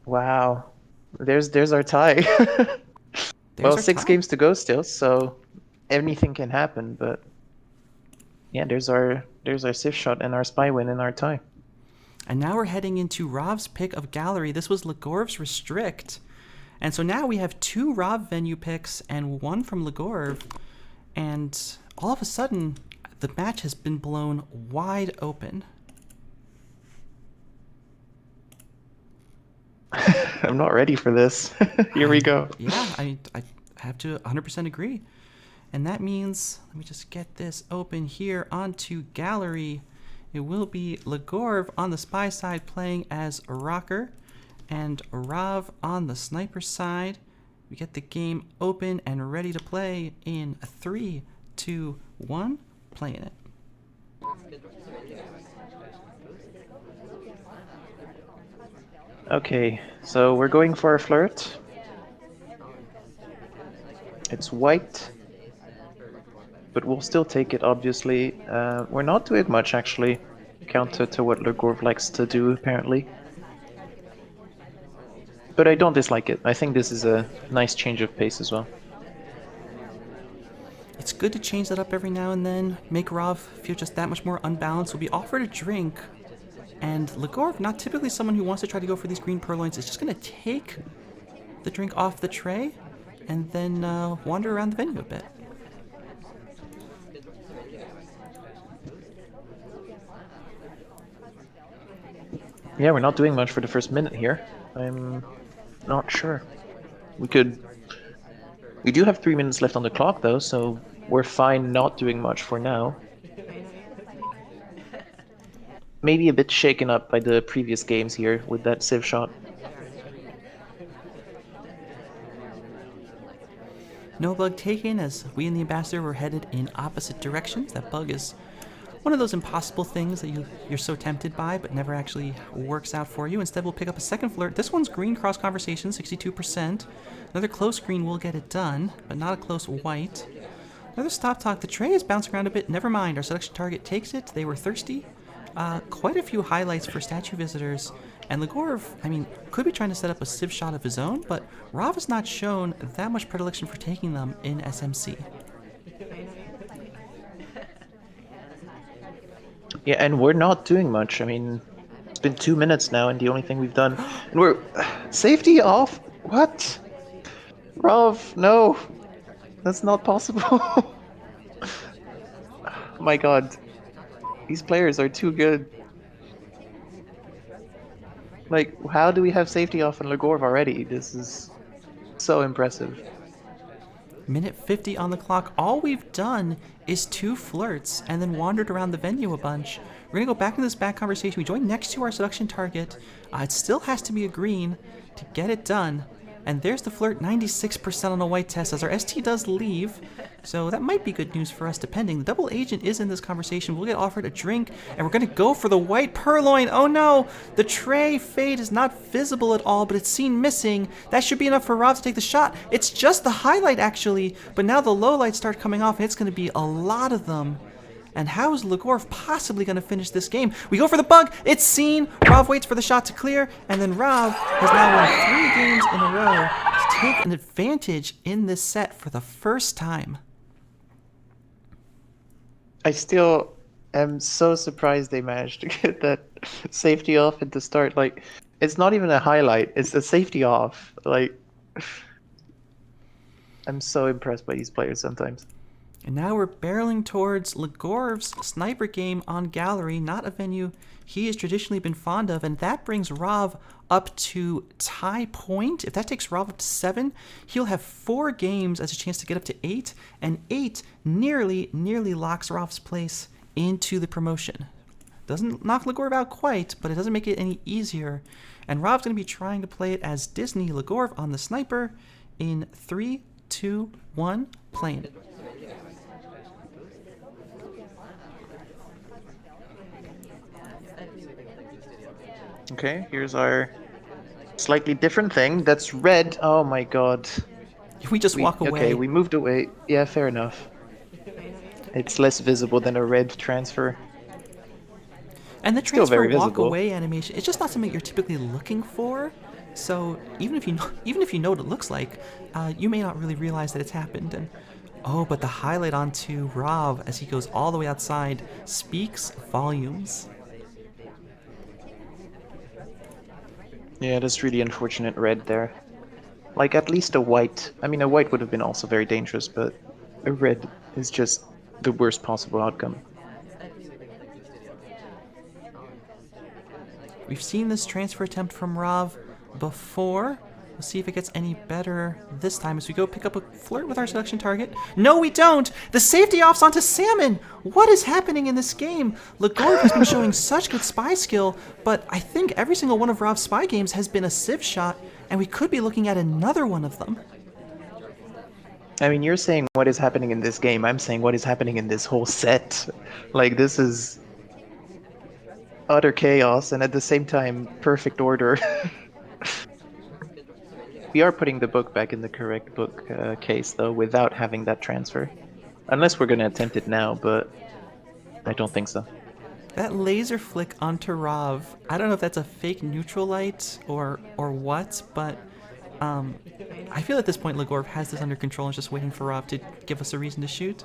wow. There's our tie. Well, our 6 tie. games to go still, so anything can happen, but yeah, there's our Civ shot and our spy win and our tie. And now we're heading into Rav's pick of gallery. This was Legorve's restrict. And so now we have 2 Rav venue picks and 1 from Legorve. And all of a sudden, the match has been blown wide open. I'm not ready for this. Here we go. Yeah, I have to 100% agree. And that means, let me just get this open here onto gallery. It will be Legorve on the spy side playing as a rocker, and Rav on the sniper side. We get the game open and ready to play in 3, 2, 1, playing it. Okay, so we're going for a flirt. It's white, but we'll still take it, obviously. We're not doing much, actually, counter to what Legorve likes to do, apparently. But I don't dislike it. I think this is a nice change of pace as well. It's good to change that up every now and then, make Rav feel just that much more unbalanced. We'll be offered a drink, and Legorve, not typically someone who wants to try to go for these green purloins, is just going to take the drink off the tray and then wander around the venue a bit. Yeah, we're not doing much for the first minute here. I'm not sure. We do have 3 minutes left on the clock though, so we're fine not doing much for now. Maybe a bit shaken up by the previous games here with that Civ shot. No bug taken, as we and the ambassador were headed in opposite directions. That bug is one of those impossible things that you're so tempted by, but never actually works out for you. Instead, we'll pick up a second flirt. This one's green cross conversation, 62%. Another close green will get it done, but not a close white. Another stop talk. The tray is bouncing around a bit. Never mind. Our selection target takes it. They were thirsty. Quite a few highlights for statue visitors. And Legorve, I mean, could be trying to set up a Civ shot of his own, but Rav has not shown that much predilection for taking them in SMC. Yeah, and we're not doing much. I mean, it's been 2 minutes now, and the only thing we've done... And we're... Safety off? What? Rav, no. That's not possible. My God, these players are too good. Like, how do we have safety off in Legorve already? This is so impressive. Minute 50 on the clock. All we've done is 2 flirts and then wandered around the venue a bunch. We're going to go back into this back conversation. We joined next to our seduction target. It still has to be a green to get it done. And there's the flirt, 96% on a white test as our ST does leave. So that might be good news for us, depending. The double agent is in this conversation. We'll get offered a drink, and we're going to go for the white purloin. Oh no! The tray fade is not visible at all, but it's seen missing. That should be enough for Rob to take the shot. It's just the highlight, actually. But now the low lights start coming off, and it's going to be a lot of them. And how is Legorve possibly going to finish this game? We go for the bug. It's seen. Rob waits for the shot to clear. And then Rob has now won 3 games in a row to take an advantage in this set for the first time. I still am so surprised they managed to get that safety off at the start. Like, it's not even a highlight. It's a safety off. Like, I'm so impressed by these players sometimes. And now we're barreling towards Legorve's sniper game on Gallery, not a venue he has traditionally been fond of, and that brings Rob up to tie point. If that takes Rob up to 7, he'll have 4 games as a chance to get up to 8, and 8 nearly locks Rob's place into the promotion. Doesn't knock Legorve out quite, but it doesn't make it any easier. And Rob's going to be trying to play it as Disney Legorve on the sniper in 3, 2, 1, playing. Okay, here's our slightly different thing. That's red. Oh my God. We just walk away. Okay, we moved away. Yeah, fair enough. It's less visible than a red transfer. And the Still transfer very walk visible. away animation, it's just not something you're typically looking for. So even if you know what it looks like, you may not really realize that it's happened. And oh, but the highlight onto Rob as he goes all the way outside speaks volumes. Yeah, that's really unfortunate red there. Like, at least a white. I mean, a white would have been also very dangerous, but a red is just the worst possible outcome. We've seen this transfer attempt from Rob before. We'll see if it gets any better this time as we go pick up a flirt with our selection target. No, we don't! The safety off's onto Salmon! What is happening in this game? Legorve has been showing such good spy skill, but I think every single one of Rob's spy games has been a civ shot, and we could be looking at another one of them. I mean, you're saying what is happening in this game. I'm saying what is happening in this whole set. Like, this is utter chaos, and at the same time, perfect order. We are putting the book back in the correct book case, though, without having that transfer. Unless we're going to attempt it now, but I don't think so. That laser flick onto Rav, I don't know if that's a fake neutral light or what, but I feel at this point Legorve has this under control and is just waiting for Rav to give us a reason to shoot.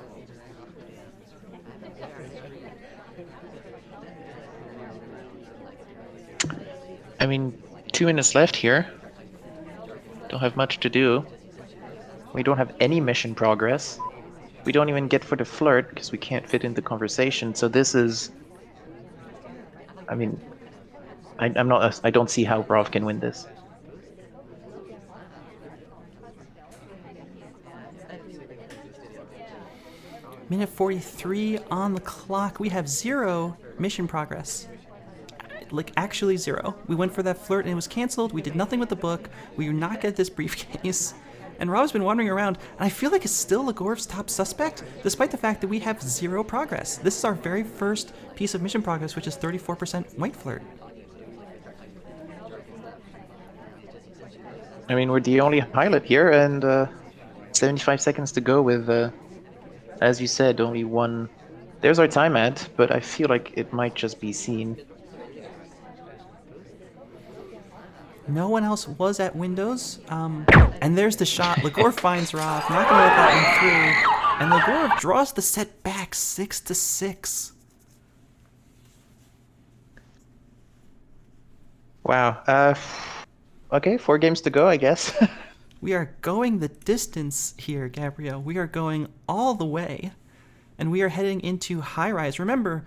I mean, 2 minutes left here. Don't have much to do. We don't have any mission progress. We don't even get for the flirt because we can't fit in the conversation. So this is... I mean, I don't see how Rav can win this. Minute 43 on the clock. We have 0 mission progress. Like, actually 0. We went for that flirt and it was canceled. We did nothing with the book. We do not get this briefcase. And Rob's been wandering around, and I feel like it's still Legorve's top suspect, despite the fact that we have 0 progress. This is our very first piece of mission progress, which is 34% white flirt. I mean, we're the only pilot here, and 75 seconds to go with, as you said, only 1. There's our time ad, but I feel like it might just be seen. No one else was at windows, and there's the shot. Legorve finds Rob, not gonna let that one through, and Legorve draws the set back 6-6. Wow. Okay, 4 games to go, I guess. We are going the distance here, Gabriel. We are going all the way. and we are heading into high rise. Remember,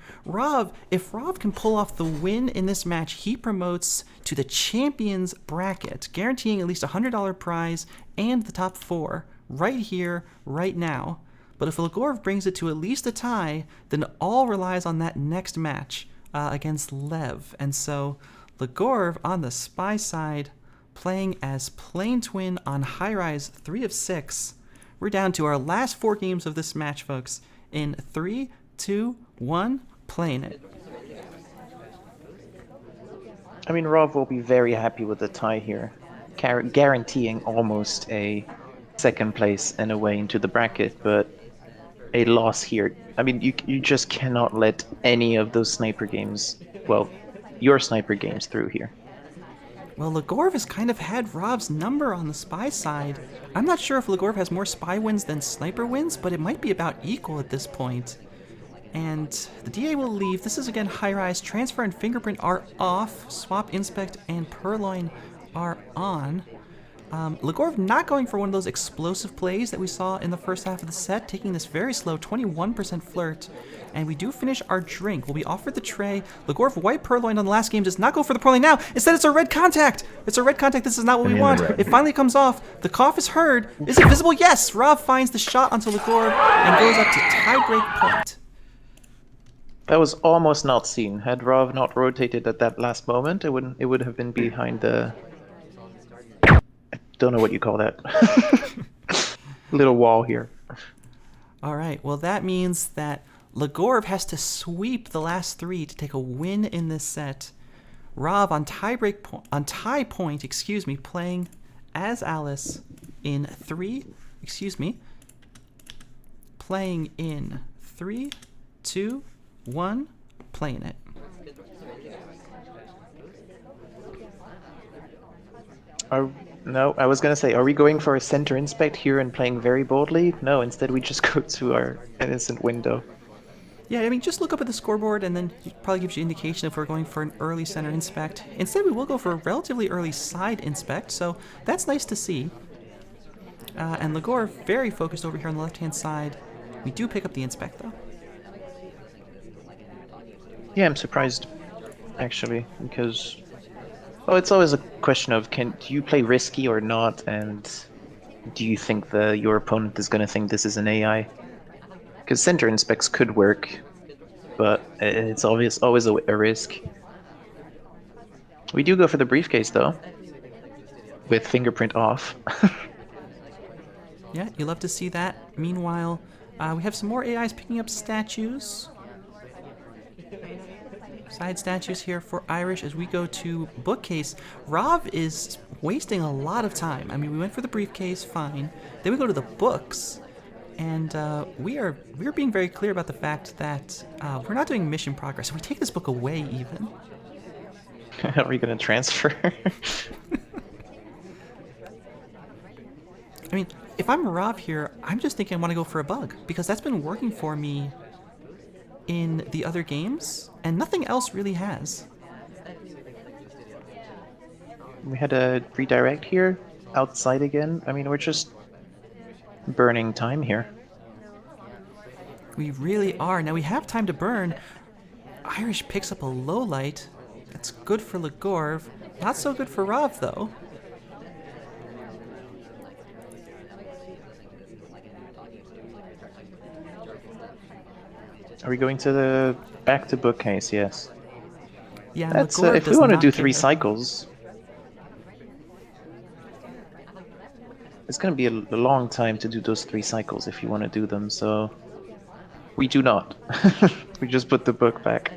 if Rav can pull off the win in this match, he promotes to the champions bracket, guaranteeing at least a $100 prize and the top 4 right here, right now. But if Legorve brings it to at least a tie, then all relies on that next match against Lev. And so Legorve on the Spy side, playing as Plane Twin on high rise 3 of 6. We're down to our last 4 games of this match, folks. In 3, 2, 1, playing it. I mean, Rob will be very happy with the tie here, guaranteeing almost a second place and a way into the bracket, but a loss here. I mean, you just cannot let any of those sniper games, well, your sniper games through here. Well, Legorve has kind of had Rav's number on the Spy side. I'm not sure if Legorve has more Spy wins than Sniper wins, but it might be about equal at this point. And the DA will leave. This is again high rise. Transfer and Fingerprint are off. Swap, Inspect, and Purloin are on. Legorve not going for one of those explosive plays that we saw in the first half of the set, taking this very slow 21% flirt. And we do finish our drink. We'll be offered the tray. Legorve white Purloin on the last game does not go for the Purloin now. Instead, it's a red contact. It's a red contact. This is not what we want. It finally comes off. The cough is heard. Is it visible? Yes. Rav finds the shot onto Legorve and goes up to tiebreak point. That was almost not seen. Had Rav not rotated at that last moment, it would have been behind the... Don't know what you call that. Little wall here. All right. Well, that means that Legorve has to sweep the last 3 to take a win in this set. Rav on tie point, playing as Alice in 3. Playing in 3, 2, 1. Playing it. No, I was going to say, are we going for a center inspect here and playing very boldly? No, instead we just go to our innocent window. Yeah, I mean, just look up at the scoreboard and then it probably gives you indication if we're going for an early center inspect. Instead, we will go for a relatively early side inspect, so that's nice to see. And Legorve very focused over here on the left-hand side. We do pick up the inspect, though. Yeah, I'm surprised, actually, because... Well, it's always a question of do you play risky or not, and do you think your opponent is going to think this is an AI? Because center inspects could work, but it's always a risk. We do go for the briefcase, though, with fingerprint off. Yeah, you love to see that. Meanwhile, we have some more AIs picking up statues. Side statues here for Irish as we go to bookcase. Rav is wasting a lot of time. I mean, we went for the briefcase, fine. Then we go to the books, and we're being very clear about the fact that we're not doing mission progress. We take this book away, even. Are we going to transfer? I mean, if I'm Rav here, I'm just thinking I want to go for a bug, because that's been working for me in the other games, and nothing else really has. We had a redirect here, outside again. I mean, we're just burning time here. We really are. Now we have time to burn. Irish picks up a low light. That's good for Legorve. Not so good for Rav, though. Are we going to the back to bookcase? Yes. Yeah, That's Legorve if we does want to not do care. 3 cycles. It's going to be a long time to do those 3 cycles if you want to do them, so we do not. We just put the book back.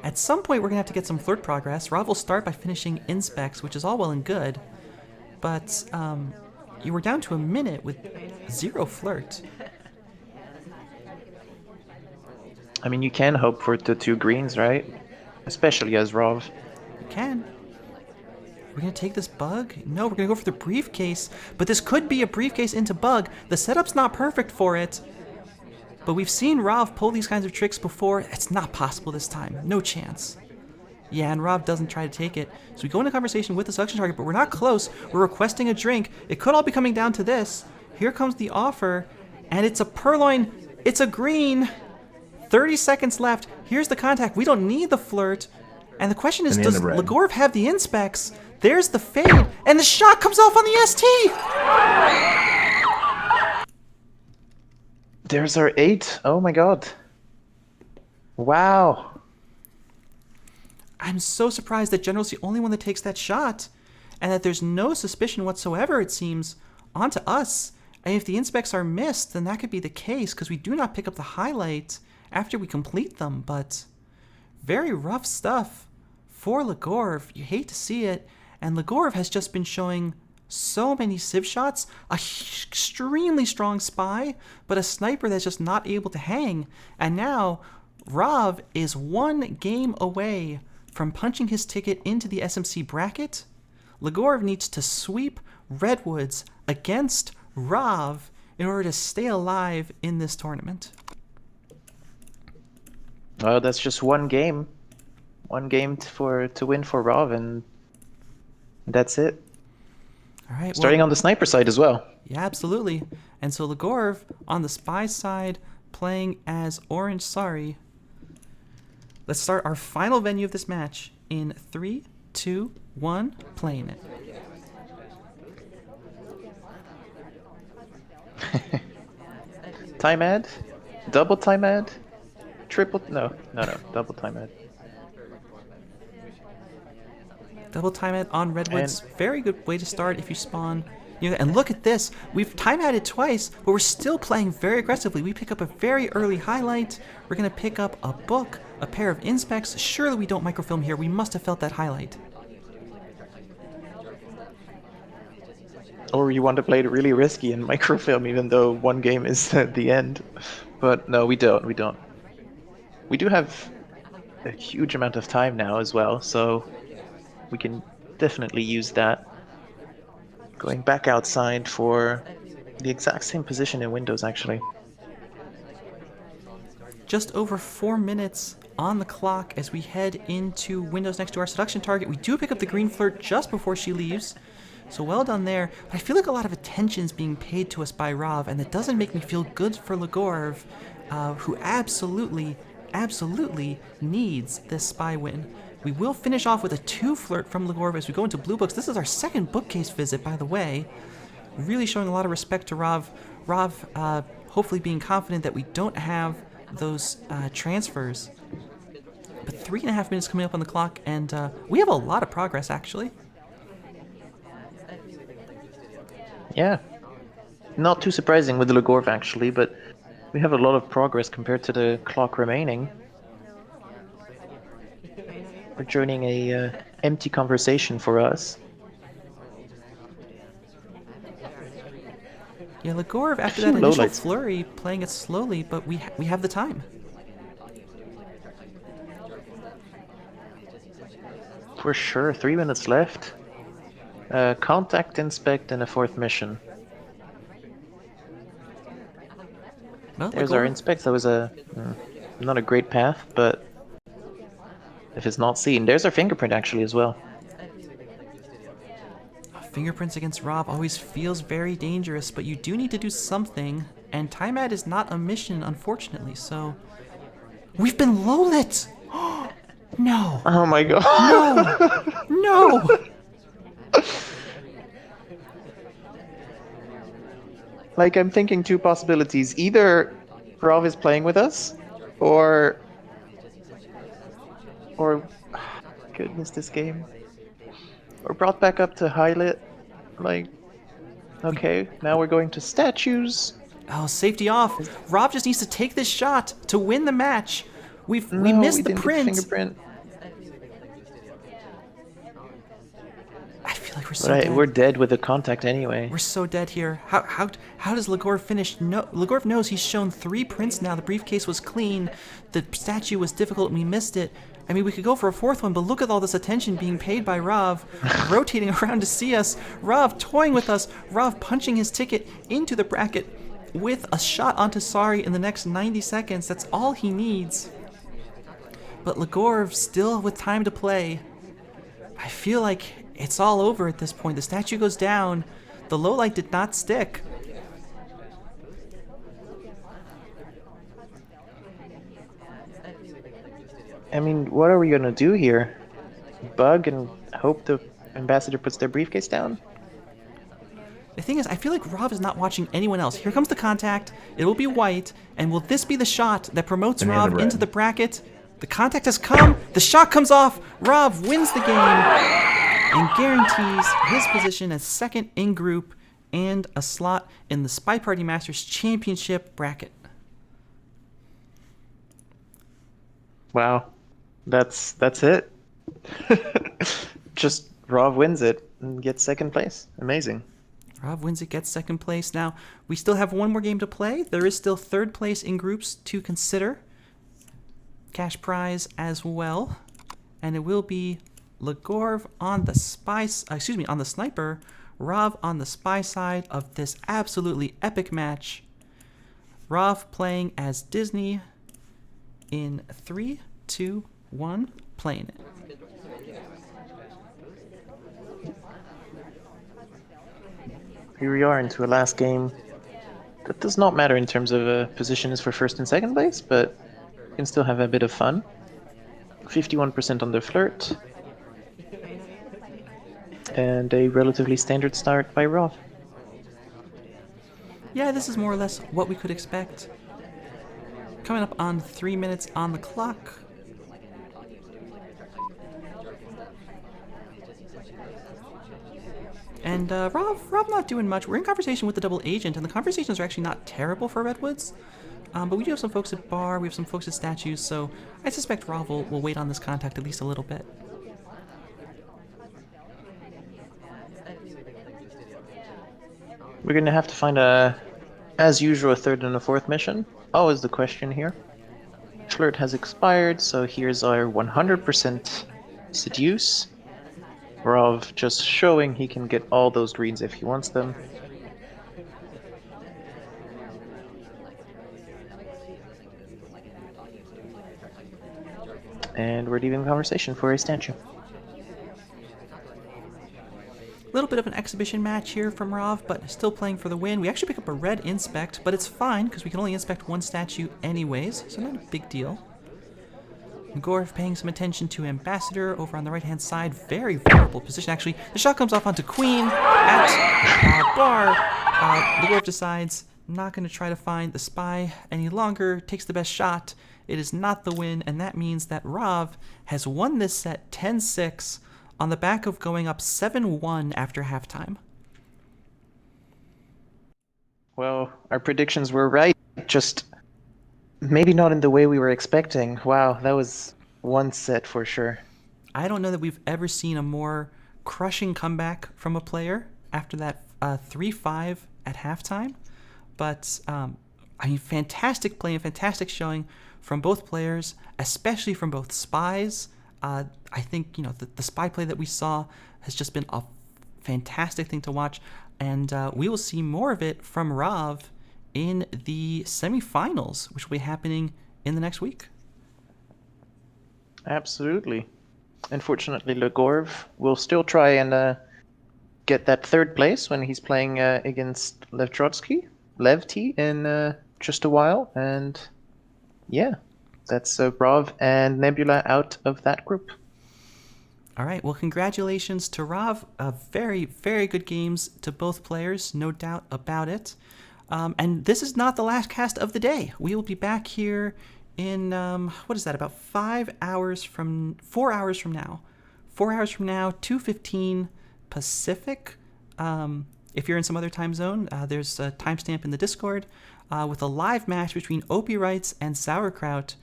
At some point, we're going to have to get some flirt progress. Rav will start by finishing inspects, which is all well and good, but you were down to a minute with 0 flirt. I mean, you can hope for the 2 greens, right? Especially as Rav. You can. We're going to take this bug? No, we're going to go for the briefcase, but this could be a briefcase into bug. The setup's not perfect for it, but we've seen Rav pull these kinds of tricks before. It's not possible this time. No chance. Yeah, and Rav doesn't try to take it. So we go into conversation with the suction target, but we're not close. We're requesting a drink. It could all be coming down to this. Here comes the offer, And it's a purloin. It's a green. 30 seconds left. Here's the contact. We don't need the flirt. And the question is, does red. Legorve have the inspects? There's the fade. And the shot comes off on the ST. There's our 8. Oh my god. Wow. I'm so surprised that General's the only one that takes that shot. And that there's no suspicion whatsoever, it seems, onto us. And if the inspects are missed, then that could be the case, because we do not pick up the highlight after we complete them. But very rough stuff for Legorve. You hate to see it. And Legorve has just been showing so many civ shots, a extremely strong spy, but a sniper that's just not able to hang. And now Rav is 1 game away from punching his ticket into the SMC bracket. Legorve needs to sweep Redwoods against Rav in order to stay alive in this tournament. Well, that's just 1 game. 1 game to win for Rav, and that's it. All right. Starting on the sniper side as well. Yeah, absolutely. And so Legorve on the spy side playing as Orange Sari. Let's start our final venue of this match in 3, 2, 1, playing it. Time ad? Double time ad? Triple? No. Double time ad. Double time it on Redwoods. Very good way to start if you spawn. And look at this. We've time added twice, but we're still playing very aggressively. We pick up a very early highlight. We're going to pick up a book, a pair of inspects. Surely we don't microfilm here. We must have felt that highlight. Or you want to play it really risky and microfilm, even though 1 game is at the end. But no, we don't. We do have a huge amount of time now as well, so we can definitely use that. Going back outside for the exact same position in Windows, actually. Just over 4 minutes on the clock as we head into Windows next to our seduction target. We do pick up the green flirt just before she leaves. So well done there. But I feel like a lot of attention's being paid to us by Rav, and that doesn't make me feel good for Legorve, who absolutely needs this spy win. We will finish off with a 2 flirt from Legorve as we go into Blue Books. This is our 2nd bookcase visit, by the way. Really showing a lot of respect to Rav. Rav hopefully being confident that we don't have those transfers. But 3.5 minutes coming up on the clock, and we have a lot of progress, actually. Yeah. Not too surprising with the Legorve, actually, but we have a lot of progress compared to the clock remaining. We're joining a empty conversation for us. Yeah, Legorve, after that initial flurry, playing it slowly, but we have the time. For sure, 3 minutes left. Contact, inspect, and a 4th mission. Well, There's our inspect. That was not a great path, but if it's not seen, there's our fingerprint actually as well. Fingerprints against Rob always feels very dangerous, but you do need to do something, and time ad is not a mission, unfortunately, so... We've been low-lit! No! Oh my god! No! No! Like, I'm thinking 2 possibilities. Either Rav is playing with us, or... Goodness, this game. Or brought back up to highlight. Like, okay, now we're going to statues. Oh, safety off. Rob just needs to take this shot to win the match. We missed we the didn't print. get fingerprint. I feel like we're so dead. We're dead with the contact anyway. We're so dead here. How does Legorve finish? No, Legorve knows he's shown 3 prints now. The briefcase was clean. The statue was difficult and we missed it. I mean, we could go for a 4th one, but look at all this attention being paid by Rav, rotating around to see us. Rav toying with us. Rav punching his ticket into the bracket with a shot onto Sari in the next 90 seconds. That's all he needs. But Legorve still with time to play. I feel like it's all over at this point. The statue goes down. The low light did not stick. I mean, what are we gonna do here? Bug and hope the ambassador puts their briefcase down? The thing is, I feel like Rav is not watching anyone else. Here comes the contact. It will be white. And will this be the shot that promotes Banana Rav red. into the bracket? The contact has come. The shot comes off. Rav wins the game and guarantees his position as second in group and a slot in the SpyParty Masters Championship bracket. Wow, that's it. Just Rav wins it and gets second place. Amazing. Rav wins it, gets second place. Now, we still have one more game to play. There is still third place in groups to consider. Cash prize as well. And it will be Legorve on the on the sniper, Rav on the spy side of this absolutely epic match. Rav playing as Disney in 3, 2, 1, playing it. Here we are into a last game. That does not matter in terms of positions for first and second place, but you can still have a bit of fun. 51% on the flirt. And a relatively standard start by Rav. Yeah, this is more or less what we could expect. Coming up on 3 minutes on the clock. And Rob not doing much. We're in conversation with the double agent, and the conversations are actually not terrible for Redwoods. But we do have some folks at bar, we have some folks at statues, so I suspect Rob will wait on this contact at least a little bit. We're gonna have to find as usual, a third and a fourth mission. Always the question here. Flirt has expired, so here's our 100% seduce. Rav just showing he can get all those greens if he wants them. And we're leaving conversation for a statue. A little bit of an exhibition match here from Rav, but still playing for the win. We actually pick up a red inspect, but it's fine because we can only inspect one statue anyways, so not a big deal. Legorve paying some attention to Ambassador over on the right-hand side. Very vulnerable position, actually. The shot comes off onto Queen at bar. Legorve decides not going to try to find the spy any longer, takes the best shot. It is not the win, and that means that Rav has won this set 10-6 on the back of going up 7-1 after halftime. Well, our predictions were right, just maybe not in the way we were expecting. Wow, that was one set for sure. I don't know that we've ever seen a more crushing comeback from a player after that 3-5 at halftime. But, I mean, fantastic play and fantastic showing from both players, especially from both spies. I think, you know, the spy play that we saw has just been a fantastic thing to watch. And we will see more of it from Rav in the semifinals, which will be happening in the next week. Absolutely. Unfortunately, Legorve will still try and get that third place when he's playing against Lev T in just a while. And yeah, that's Rav and Nebula out of that group. All right, well, congratulations to Rav. Very, very good games to both players, no doubt about it. And this is not the last cast of the day. We will be back here in, what is that, about 4 hours from now. 4 hours from now, 2:15 Pacific. If you're in some other time zone, there's a timestamp in the Discord with a live match between Opie Wrights and Sauerkraut,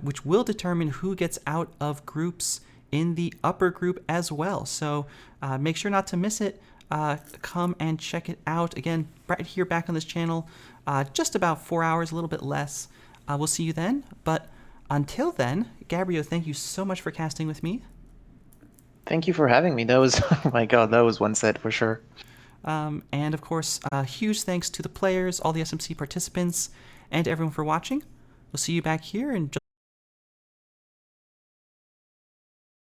which will determine who gets out of groups in the upper group as well. So make sure not to miss it. Come and check it out. Again, right here back on this channel, just about 4 hours, a little bit less. We'll see you then. But until then, Gabriel, thank you so much for casting with me. Thank you for having me. That was, oh my god, that was one set for sure. And of course, huge thanks to the players, all the SMC participants, and everyone for watching. We'll see you back here in just